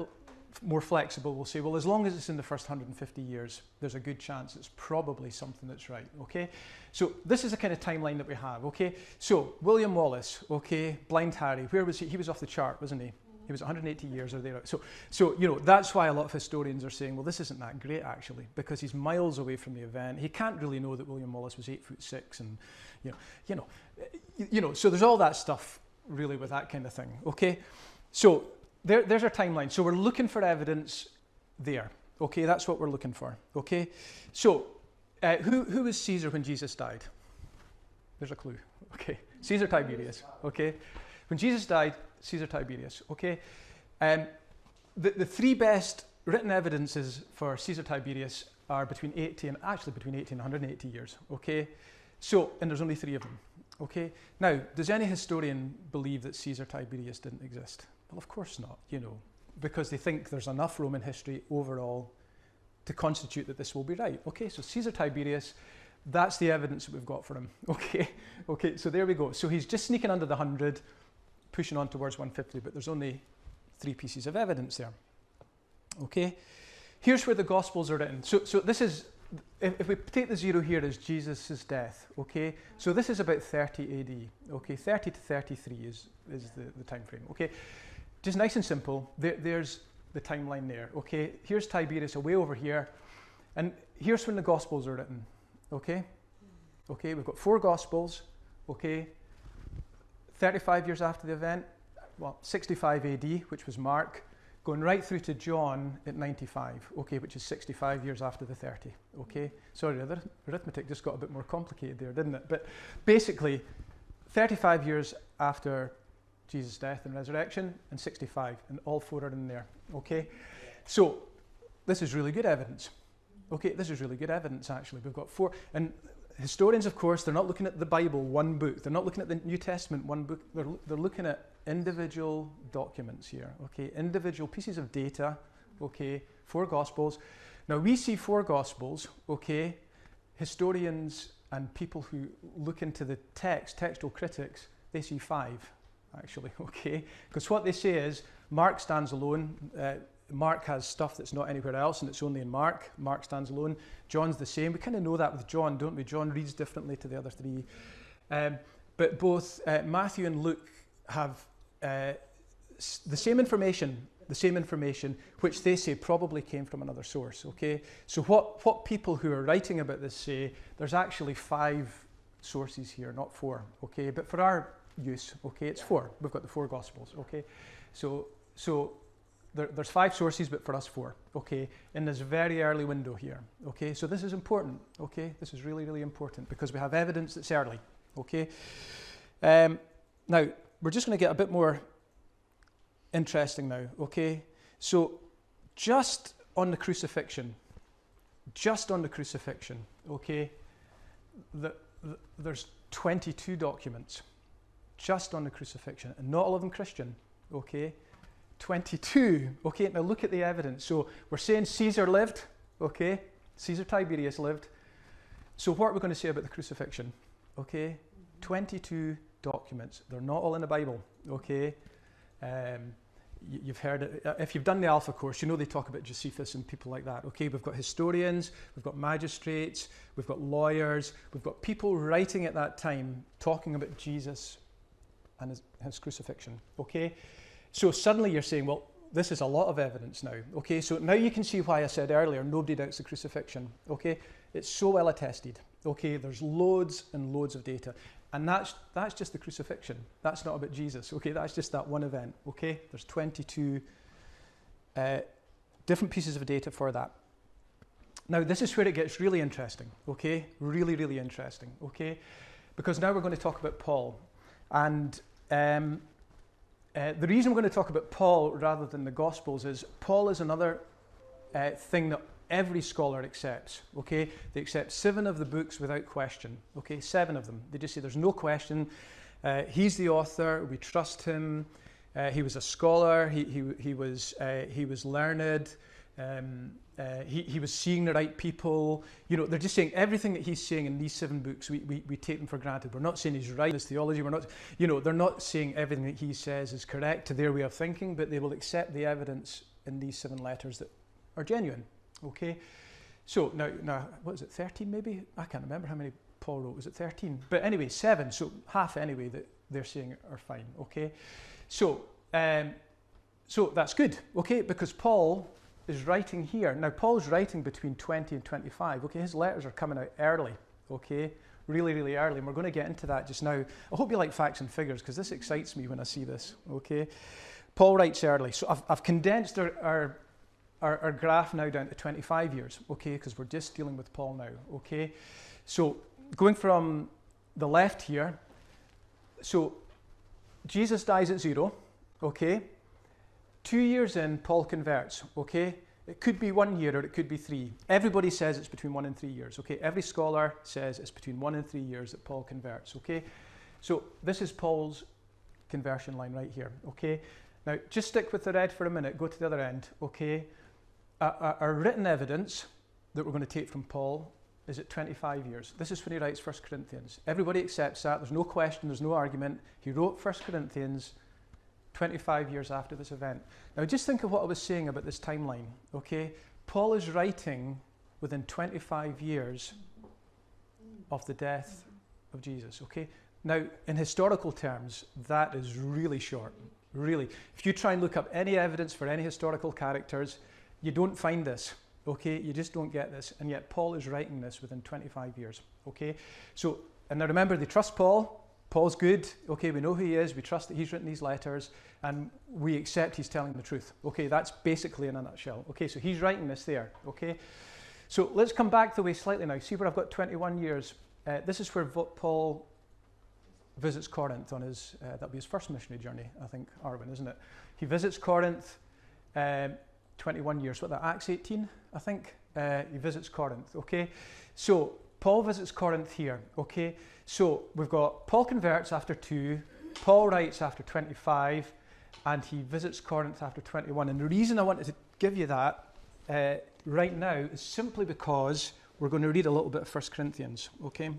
more flexible will say, well, as long as it's in the first 150 years, there's a good chance it's probably something that's right, okay? So this is the kind of timeline that we have, okay? So William Wallace, okay, Blind Harry, where was he? He was off the chart, wasn't he? He was 180 years or there. So that's why a lot of historians are saying, well, this isn't that great actually, because he's miles away from the event. He can't really know that William Wallace was 8'6", and so there's all that stuff really with that kind of thing, okay? So there's our timeline. So we're looking for evidence there. Okay, that's what we're looking for. Okay, so who was Caesar when Jesus died? There's a clue. Okay, Caesar Tiberius. Okay, when Jesus died, Caesar Tiberius. Okay, the three best written evidences for Caesar Tiberius are between 80 and 180 years. Okay, so and there's only 3 of them. Okay, now does any historian believe that Caesar Tiberius didn't exist? Well, of course not, because they think there's enough Roman history overall to constitute that this will be right. Okay, so Caesar Tiberius, that's the evidence that we've got for him. Okay, so there we go. So he's just sneaking under the 100, pushing on towards 150, but there's only 3 pieces of evidence there. Okay, here's where the Gospels are written. So this is, if we take the 0 here as Jesus' death, okay, so this is about 30 AD, okay, 30 to 33 is the time frame, okay. Just nice and simple, there's the timeline there, okay. Here's Tiberius away over here, and here's when the Gospels are written, okay. Okay, we've got 4 Gospels, okay, 35 years after the event, well, 65 AD, which was Mark, going right through to John at 95, okay, which is 65 years after the 30, okay. Sorry, the arithmetic just got a bit more complicated there, didn't it? But basically, 35 years after Jesus' death and resurrection, and 65, and all 4 are in there, okay. So this is really good evidence. Okay, this is really good evidence, actually. We've got 4, and historians, of course, they're not looking at the Bible, one book. They're not looking at the New Testament, one book. They're looking at individual documents here, okay, individual pieces of data, okay, 4 Gospels. Now, we see 4 Gospels, okay, historians and people who look into the text, textual critics, they see 5, actually, okay, because what they say is Mark stands alone. Mark has stuff that's not anywhere else, and it's only in Mark. Mark stands alone. John's the same. We kind of know that with John, don't we? John reads differently to the other 3. But both Matthew and Luke have the same information, which they say probably came from another source, okay? So what people who are writing about this say, there's actually 5 sources here, not 4, okay? But for our use, okay, it's 4. We've got the 4 Gospels, okay? So there's 5 sources, but for us 4, okay, in this very early window here, okay? So this is important, okay? This is really, really important because we have evidence that's early, okay? Now, we're just going to get a bit more interesting now, okay? So just on the crucifixion, okay, there's 22 documents just on the crucifixion, and not all of them Christian, okay? 22, okay, now look at the evidence. So we're saying Caesar lived, okay, Caesar Tiberius lived. So what are we going to say about the crucifixion? Okay, 22 documents. They're not all in the Bible, okay. You've heard it. If you've done the Alpha course, you know they talk about Josephus and people like that, okay. We've got historians, we've got magistrates, we've got lawyers, we've got people writing at that time talking about Jesus and his crucifixion, okay. So suddenly you're saying, well, this is a lot of evidence now. Okay, so now you can see why I said earlier, nobody doubts the crucifixion. Okay, it's so well attested. Okay, there's loads and loads of data. And that's just the crucifixion. That's not about Jesus. Okay, that's just that one event. Okay, there's 22 different pieces of data for that. Now, this is where it gets really interesting. Okay, really, really interesting. Okay, because now we're going to talk about Paul. And the reason we're going to talk about Paul rather than the Gospels is Paul is another thing that every scholar accepts, okay? They accept 7 of the books without question, okay? 7 of them. They just say there's no question. He's the author. We trust him. He was a scholar. He was learned. He was seeing the right people. You know, they're just saying everything that he's saying in these 7 books, we take them for granted. We're not saying he's right in his theology. We're not, you know, they're not saying everything that he says is correct to their way of thinking, but they will accept the evidence in these 7 letters that are genuine. Okay, so now what is it, 13 maybe? I can't remember how many Paul wrote. Was it 13? But anyway, 7. So half anyway that they're saying are fine. Okay, so that's good. Okay, because Paul is writing here. Now, Paul's writing between 20 and 25. Okay, his letters are coming out early. Okay, really, really early. And we're going to get into that just now. I hope you like facts and figures because this excites me when I see this. Okay, Paul writes early. So I've condensed our graph now down to 25 years. Okay, because we're just dealing with Paul now. Okay, so going from the left here. So Jesus dies at 0. Okay. 2 years in, Paul converts, okay? It could be 1 year or it could be 3. Everybody says it's between 1 and 3 years, okay? Every scholar says it's between 1 and 3 years that Paul converts, okay? So this is Paul's conversion line right here, okay? Now, just stick with the red for a minute, go to the other end, okay? Our written evidence, that we're going to take from Paul is at 25 years. This is when he writes 1 Corinthians. Everybody accepts that. There's no question, there's no argument. He wrote 1 Corinthians 25 years after this event. Now just think of what I was saying about this timeline, okay? Paul is writing within 25 years of the death of Jesus, okay? Now, in historical terms, that is really short, really. If you try and look up any evidence for any historical characters, you don't find this, okay? You just don't get this, and yet Paul is writing this within 25 years, okay? So, and now remember, they trust Paul. Paul's good, okay, we know who he is, we trust that he's written these letters, and we accept he's telling the truth, okay? That's basically in a nutshell, okay? So he's writing this there, okay? So let's come back the way slightly now. See where I've got 21 years. This is where Paul visits Corinth on his, that'll be his first missionary journey, I think, Arwen, isn't it? He visits Corinth, 21 years, what that, Acts 18, I think? He visits Corinth, okay? So Paul visits Corinth here, okay? So we've got Paul converts after 2, Paul writes after 25, and he visits Corinth after 21. And the reason I wanted to give you that right now is simply because we're going to read a little bit of 1 Corinthians, okay?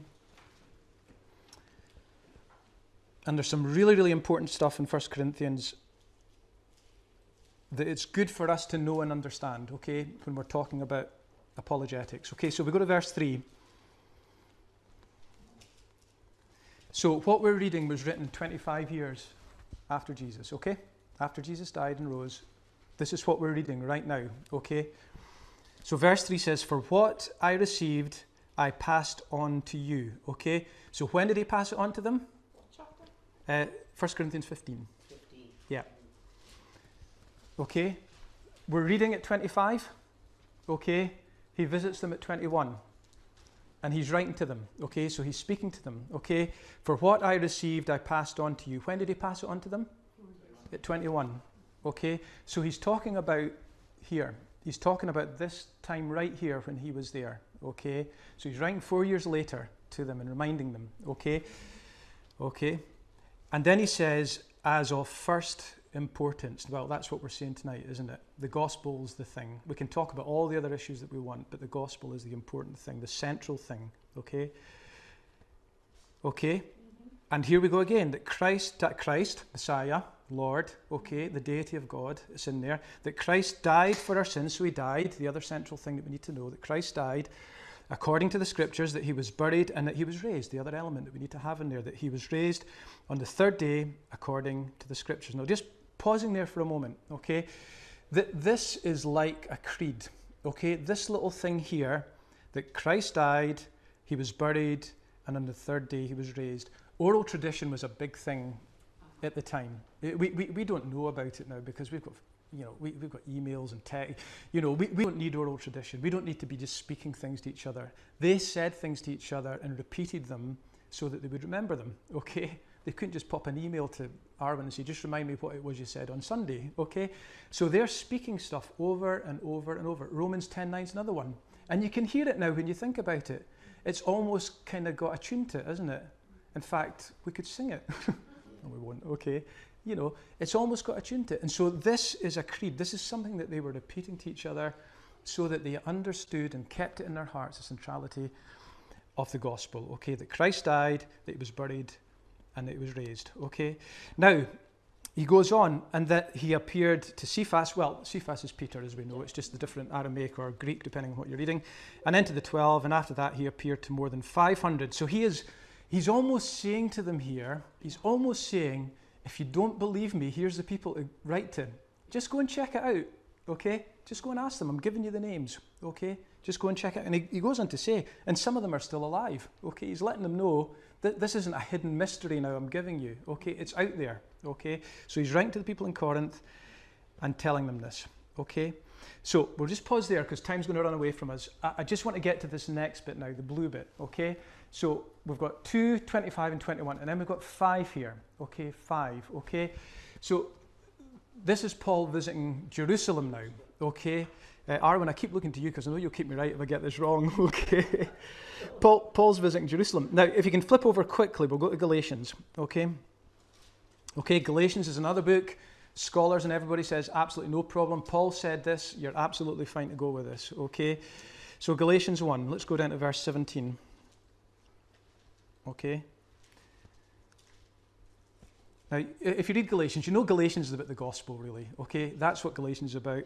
And there's some really, really important stuff in 1 Corinthians that it's good for us to know and understand, okay, when we're talking about apologetics. Okay, so we go to verse 3. So what we're reading was written 25 years after Jesus, okay? After Jesus died and rose. This is what we're reading right now, okay? So verse 3 says, "For what I received, I passed on to you," okay? So when did he pass it on to them? 1 Corinthians 15. Yeah. Okay. We're reading at 25. Okay. He visits them at 21. And he's writing to them. Okay. So he's speaking to them. Okay. "For what I received, I passed on to you." When did he pass it on to them? At 21. Okay. So he's talking about here. He's talking about this time right here when he was there. Okay. So he's writing 4 years later to them and reminding them. Okay. Okay. And then he says, "as of first importance." Well, that's what we're saying tonight, isn't it? The gospel's the thing. We can talk about all the other issues that we want, but the gospel is the important thing, the central thing, okay? Okay? And here we go again, that Christ, Messiah, Lord, okay, the deity of God, it's in there, that Christ died for our sins, so he died, the other central thing that we need to know, that Christ died according to the scriptures, that he was buried, and that he was raised, the other element that we need to have in there, that he was raised on the third day according to the scriptures. Now, just pausing there for a moment, okay, that this is like a creed, okay, this little thing here, that Christ died, he was buried, and on the third day he was raised. Oral tradition was a big thing at the time. We don't know about it now because we've got, we've got emails and tech. We don't need oral tradition. We don't need to be just speaking things to each other. They said things to each other and repeated them so that they would remember them, okay? They couldn't just pop an email to Arwen and say, "just remind me what it was you said on Sunday," okay? So they're speaking stuff over and over and over. Romans 10:9 is another one. And you can hear it now when you think about it. It's almost kind of got a tune to it, isn't it? In fact, we could sing it. No, we won't, okay? It's almost got a tune to it. And so this is a creed. This is something that they were repeating to each other so that they understood and kept it in their hearts, the centrality of the gospel, okay? That Christ died, that he was buried, and that he was raised, okay? Now, he goes on, and that he appeared to Cephas. Well, Cephas is Peter, as we know. It's just a different Aramaic or Greek, depending on what you're reading. And then to the 12, and after that, he appeared to more than 500. So he's almost saying to them here, he's almost saying, if you don't believe me, here's the people to write to. Just go and check it out, okay? Just go and ask them. I'm giving you the names, okay? Just go and check it out. And he goes on to say, and some of them are still alive, okay? He's letting them know that this isn't a hidden mystery now I'm giving you, okay? It's out there, okay? So he's writing to the people in Corinth and telling them this, okay? So we'll just pause there because time's going to run away from us. I just want to get to this next bit now, the blue bit, okay? So we've got 2, 25 and 21, and then we've got 5 here, okay? 5, okay? So this is Paul visiting Jerusalem now, okay? Arwen, I keep looking to you because I know you'll keep me right if I get this wrong, okay? Paul's visiting Jerusalem. Now, if you can flip over quickly, we'll go to Galatians, okay? Okay, Galatians is another book. Scholars and everybody says absolutely no problem. Paul said this, you're absolutely fine to go with this, okay? So Galatians 1, let's go down to verse 17. Okay. Now, if you read Galatians, you know Galatians is about the gospel, really. Okay, that's what Galatians is about.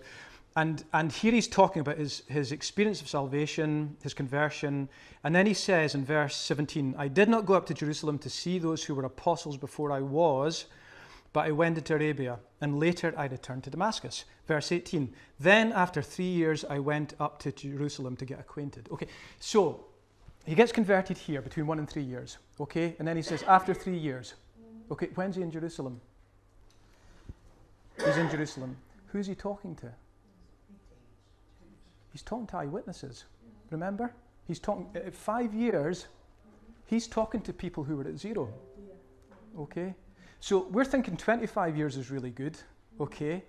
And here he's talking about his experience of salvation, his conversion. And then he says in verse 17, I did not go up to Jerusalem to see those who were apostles before I was, but I went into Arabia, and later I returned to Damascus. Verse 18, then after 3 years I went up to Jerusalem to get acquainted. Okay, so he gets converted here between 1 and 3 years. Okay, and then he says after 3 years. Okay, when's he in Jerusalem? He's in Jerusalem. Who's he talking to? He's talking to eyewitnesses. Remember? He's talking, at 5 years, he's talking to people who were at 0. Okay? So we're thinking 25 years is really good. Okay?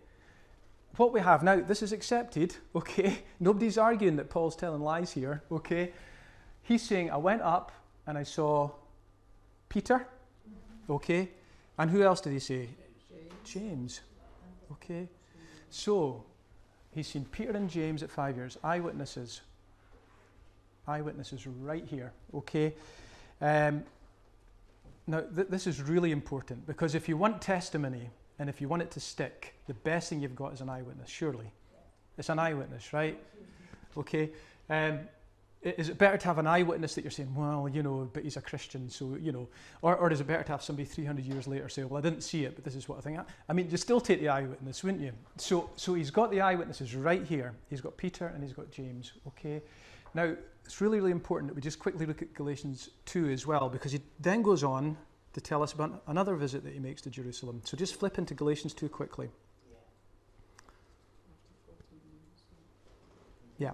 What we have now, this is accepted. Okay? Nobody's arguing that Paul's telling lies here. Okay? He's saying, I went up and I saw Peter. Okay? And who else did he say? James. Okay? So, he's seen Peter and James at 5 years. Eyewitnesses. Eyewitnesses right here. Okay? Now, this is really important, because if you want testimony and if you want it to stick, the best thing you've got is an eyewitness, surely. It's an eyewitness, right? Okay? Is it better to have an eyewitness that you're saying, well, you know, but he's a Christian, so, you know, or is it better to have somebody 300 years later say, well, I didn't see it, but this is what I think. I mean, you still take the eyewitness, wouldn't you? So he's got the eyewitnesses right here. He's got Peter and he's got James, okay? Now, it's really, really important that we just quickly look at Galatians 2 as well, because he then goes on to tell us about another visit that he makes to Jerusalem. So just flip into Galatians 2 quickly. Yeah.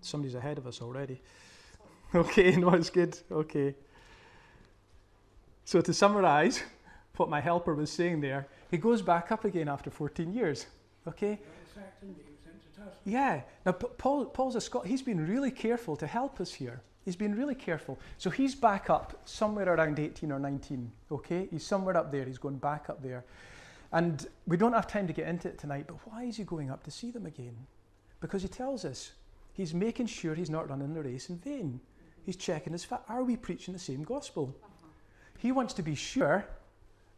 Somebody's ahead of us already. Okay, no, it's good. Okay. So to summarize what my helper was saying there, he goes back up again after 14 years. Okay? Yeah. Now, Paul's a Scot. He's been really careful to help us here. He's been really careful. So he's back up somewhere around 18 or 19. Okay? He's somewhere up there. He's going back up there. And we don't have time to get into it tonight, but why is he going up to see them again? Because he tells us he's making sure he's not running the race in vain. He's checking his fact. Are we preaching the same gospel? He wants to be sure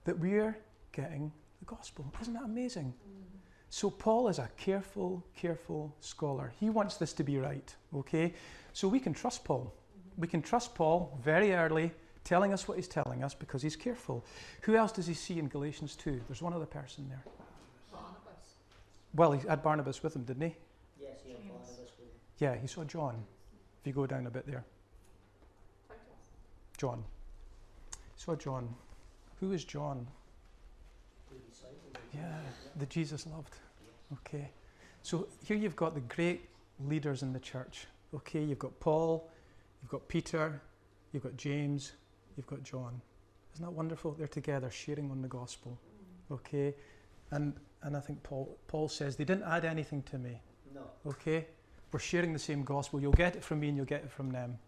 that we're getting the gospel. Isn't that amazing? So Paul is a careful, careful scholar. He wants this to be right, okay? So we can trust Paul. We can trust Paul very early, telling us what he's telling us because he's careful. Who else does he see in Galatians 2? There's one other person there. Barnabas. Well, he had Barnabas with him, didn't he? Yes, he had Barnabas with him. Yeah, he saw John. If you go down a bit there. John. He saw John. Who is John? Yeah, that Jesus loved. Okay. So here you've got the great leaders in the church. Okay, you've got Paul, you've got Peter, you've got James, you've got John. Isn't that wonderful? They're together sharing on the gospel. Okay? And I think Paul says, they didn't add anything to me. No. Okay? We're sharing the same gospel. You'll get it from me and you'll get it from them.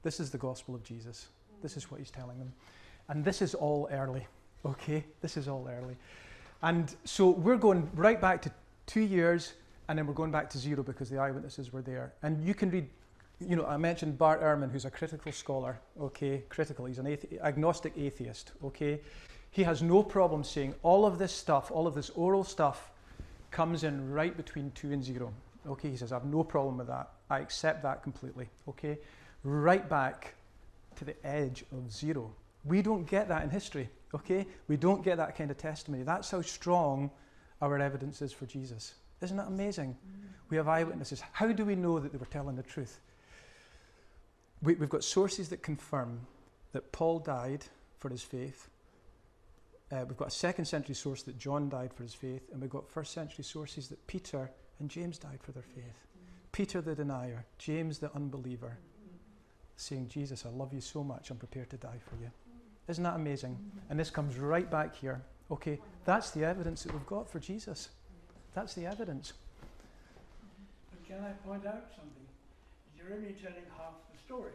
This is the gospel of Jesus. This is what he's telling them. And this is all early. Okay? This is all early. And so we're going right back to 2 years, and then we're going back to 0 because the eyewitnesses were there. And you can read, I mentioned Bart Ehrman, who's a critical scholar, okay, critical, he's an agnostic atheist, okay. He has no problem saying all of this stuff, all of this oral stuff comes in right between 2 and 0, okay. He says, I have no problem with that. I accept that completely, okay. Right back to the edge of 0. We don't get that in history. Okay? We don't get that kind of testimony. That's how strong our evidence is for Jesus. Isn't that amazing? We have eyewitnesses. How do we know that they were telling the truth? We've got sources that confirm that Paul died for his faith. We've got a 2nd century source that John died for his faith. And we've got 1st century sources that Peter and James died for their faith. Peter the denier, James the unbeliever, saying, Jesus, I love you so much, I'm prepared to die for you. Isn't that amazing? And this comes right back here. Okay, that's the evidence that we've got for Jesus. That's the evidence. But can I point out something? You're only telling half the story.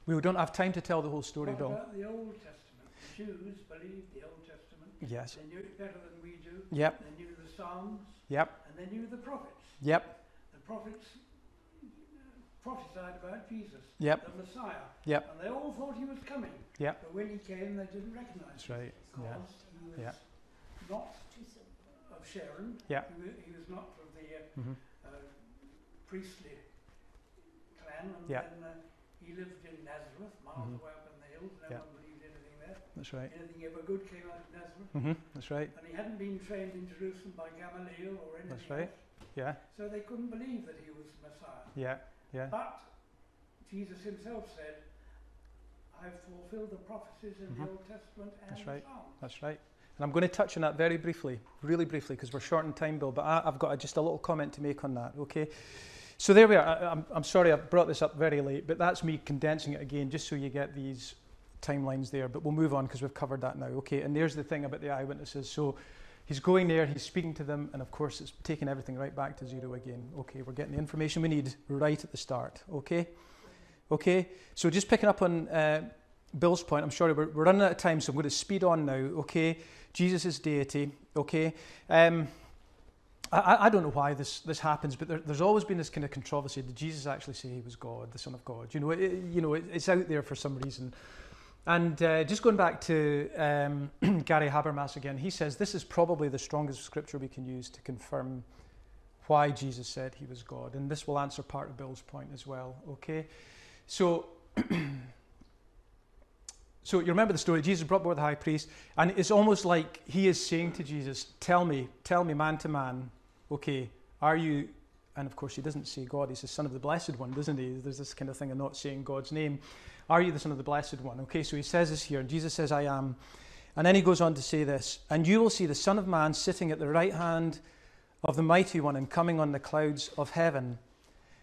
We don't have time to tell the whole story, Bill. What about the Old Testament? The Jews believed the Old Testament. Yes. They knew it better than we do. Yep. They knew the Psalms. Yep. And they knew the prophets. Yep. The prophets prophesied about Jesus, Yep. the Messiah. Yep. And they all thought he was coming. Yep. But when he came, they didn't recognize That's him. right. Yeah. Because he was Yeah. not of Sharon. Yeah. He was not of the Mhm. priestly clan. And Yeah. then he lived in Nazareth, miles Mhm. away up in the hills. No Yeah. one believed anything there. That's right. Anything ever good came out of Nazareth. That's right. And he hadn't been trained in Jerusalem by Gamaliel or anything That's right. else. Yeah. So they couldn't believe that he was Messiah. Yeah. Yeah. But Jesus himself said, I've fulfilled the prophecies in the Old Testament and That's the right. Psalms. That's right. And I'm going to touch on that very briefly, really briefly, because we're short on time, Bill, but I've got just a little comment to make on that, okay? So there we are. I'm sorry I brought this up very late, but that's me condensing it again, just so you get these timelines there. But we'll move on because we've covered that now, okay? And there's the thing about the eyewitnesses. So he's going there, he's speaking to them, and of course it's taking everything right back to zero again. Okay, we're getting the information we need right at the start, okay? Okay, so just picking up on Bill's point, I'm sorry, we're running out of time, so I'm going to speed on now, okay? Jesus is deity, okay? I don't know why this happens, but there's always been this kind of controversy. Did Jesus actually say he was God, the Son of God? It's out there for some reason. And just going back to Gary Habermas again, he says this is probably the strongest scripture we can use to confirm why Jesus said he was God. And this will answer part of Bill's point as well, okay? So... So you remember the story, Jesus brought before the high priest, and it's almost like he is saying to Jesus, tell me man to man, okay, are you, and of course he doesn't say God, he says Son of the Blessed One, doesn't he? There's this kind of thing of not saying God's name. Are you the Son of the Blessed One? Okay, so he says this here, and Jesus says, I am. And then he goes on to say this, and you will see the Son of Man sitting at the right hand of the Mighty One and coming on the clouds of heaven.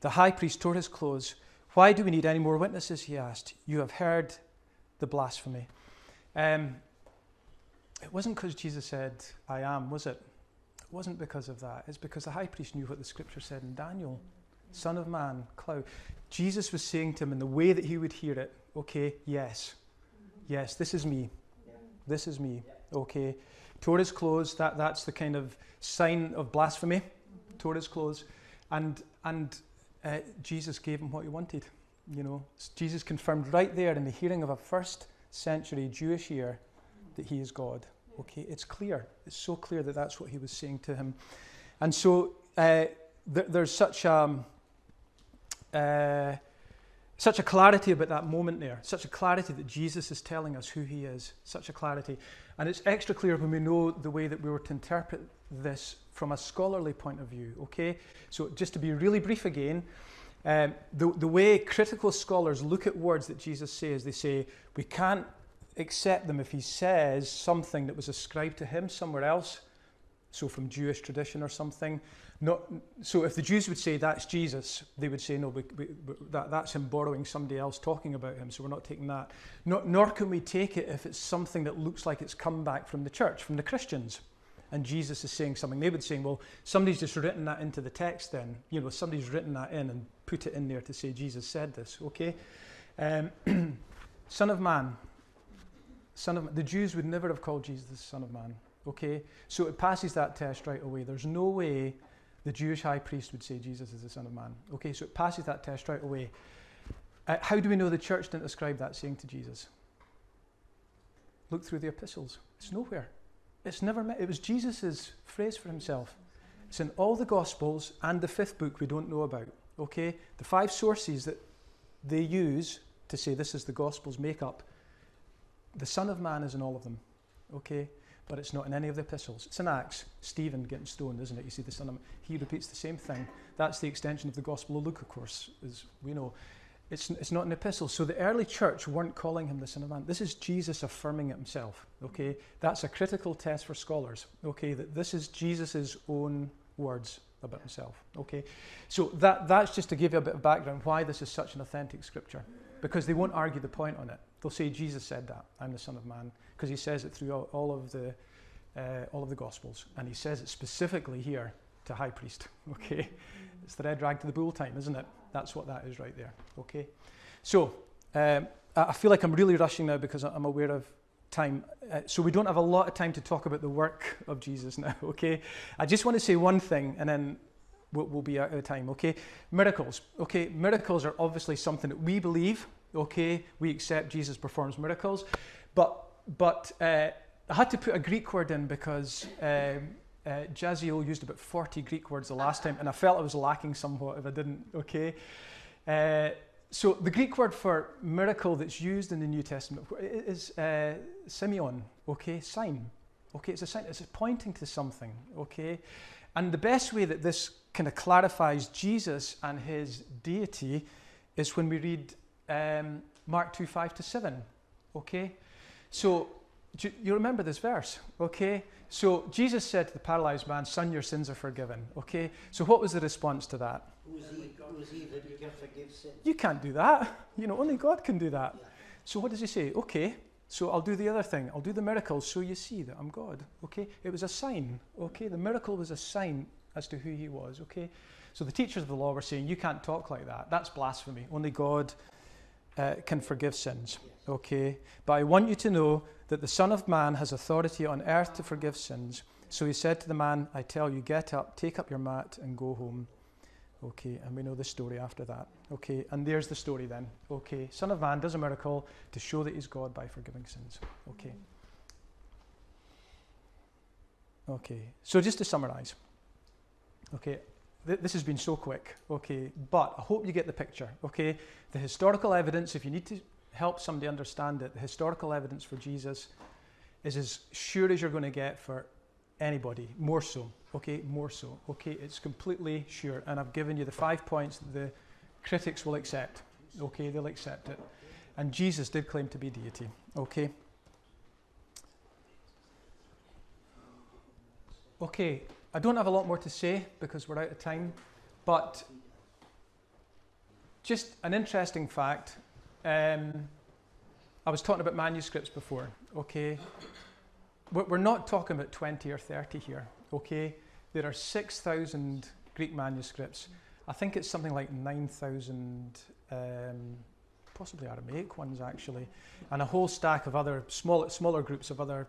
The high priest tore his clothes. Why do we need any more witnesses, he asked. You have heard the blasphemy. It wasn't because Jesus said, I am, was it? It wasn't because of that. It's because the high priest knew what the scripture said in Daniel. Son of man, cloud. Jesus was saying to him in the way that he would hear it, okay, yes, this is me. This is me, okay. Tore his clothes, that's the kind of sign of blasphemy. Tore his clothes. And Jesus gave him what he wanted. You know, Jesus confirmed right there in the hearing of a first century Jewish ear that he is God. Okay, it's clear. It's so clear that that's what he was saying to him. And so there's such a clarity about that moment there, such a clarity that Jesus is telling us who he is, such a clarity. And it's extra clear when we know the way that we were to interpret this from a scholarly point of view, okay? So just to be really brief again, the way critical scholars look at words that Jesus says, they say, we can't accept them if he says something that was ascribed to him somewhere else, so from Jewish tradition or something. So if the Jews would say that's Jesus, they would say, no, that's him borrowing somebody else talking about him, so we're not taking that. Nor can we take it if it's something that looks like it's come back from the church, from the Christians, and Jesus is saying something. They would say, well, somebody's just written that into the text then. You know, somebody's written that in and put it in there to say Jesus said this, okay? Son of man. The Jews would never have called Jesus the Son of Man, okay? So it passes that test right away. There's no way the Jewish high priest would say Jesus is the Son of Man, okay? So it passes that test right away. How do we know the church didn't ascribe that saying to Jesus? Look through the epistles. It's nowhere. It's never met. It was Jesus' phrase for himself. It's in all the Gospels and the fifth book we don't know about, okay? The 5 sources that they use to say this is the Gospels make up, the Son of Man is in all of them, okay? But it's not in any of the epistles. It's in Acts. Stephen getting stoned, isn't it? You see the Son of Man. He repeats the same thing. That's the extension of the Gospel of Luke, of course, as we know. It's not in epistles. So the early church weren't calling him the Son of Man. This is Jesus affirming it himself, okay? That's a critical test for scholars, okay? That this is Jesus' own words about himself, okay? So that's just to give you a bit of background why this is such an authentic scripture, because they won't argue the point on it. They'll say Jesus said that, I'm the Son of Man, because he says it through all of the Gospels, and he says it specifically here to high priest, okay? It's the red rag to the bull time, isn't it? That's what that is right there, okay? So, I feel like I'm really rushing now because I'm aware of time. So we don't have a lot of time to talk about the work of Jesus now, okay? I just want to say one thing, and then we'll be out of time, okay? Miracles, okay? Miracles are obviously something that we believe, okay? We accept Jesus performs miracles, but I had to put a Greek word in because Jaziel used about 40 Greek words the last time, and I felt I was lacking somewhat if I didn't, okay? So the Greek word for miracle that's used in the New Testament is semeion, okay? Sign, okay? It's a sign, it's pointing to something, okay? And the best way that this kind of clarifies Jesus and his deity is when we read Mark 2, 5-7, okay? So you remember this verse, okay? So Jesus said to the paralyzed man, son, your sins are forgiven, okay? So what was the response to that? Who's he that you can forgive sin? You can't do that. You know, only God can do that. Yeah. So what does he say? Okay, so I'll do the other thing. I'll do the miracle so you see that I'm God, okay? It was a sign, okay? The miracle was a sign as to who he was, okay? So the teachers of the law were saying, you can't talk like that. That's blasphemy. Only God can forgive sins, okay? But I want you to know that the Son of Man has authority on earth to forgive sins. So he said to the man, I tell you, get up, take up your mat and go home. Okay, and we know the story after that. Okay, and there's the story then. Okay, Son of Man does a miracle to show that he's God by forgiving sins. Okay. Okay, so just to summarize. Okay, this has been so quick. Okay, but I hope you get the picture. Okay, the historical evidence, if you need to help somebody understand it, the historical evidence for Jesus is as sure as you're going to get for anybody, more so, okay, more so, okay, it's completely sure, and I've given you the 5 points that the critics will accept, okay, they'll accept it, and Jesus did claim to be deity, okay. Okay, I don't have a lot more to say because we're out of time, but just an interesting fact, I was talking about manuscripts before, okay. We're not talking about 20 or 30 here, okay? There are 6,000 Greek manuscripts. I think it's something like 9,000, possibly Aramaic ones actually, and a whole stack of other smaller groups of other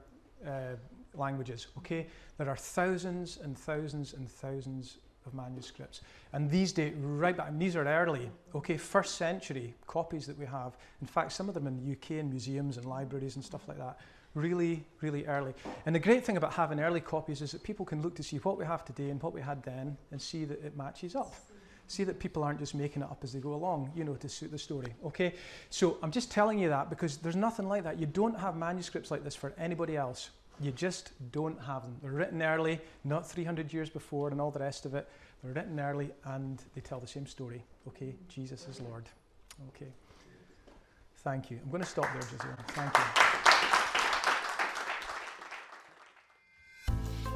languages, okay? There are thousands and thousands and thousands of manuscripts. And these date right back, and these are early, okay, 1st century copies that we have. In fact, some of them in the UK in museums and libraries and stuff like that. Really, really early. And the great thing about having early copies is that people can look to see what we have today and what we had then and see that it matches up. See that people aren't just making it up as they go along, you know, to suit the story, okay? So I'm just telling you that because there's nothing like that. You don't have manuscripts like this for anybody else. You just don't have them. They're written early, not 300 years before and all the rest of it. They're written early and they tell the same story, okay? Jesus is Lord, okay? Thank you. I'm going to stop there, Giselle. Thank you.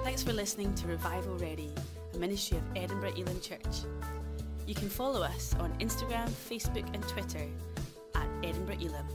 Thanks for listening to Revival Ready, a ministry of Edinburgh Elim Church. You can follow us on Instagram, Facebook and Twitter at Edinburgh Elim.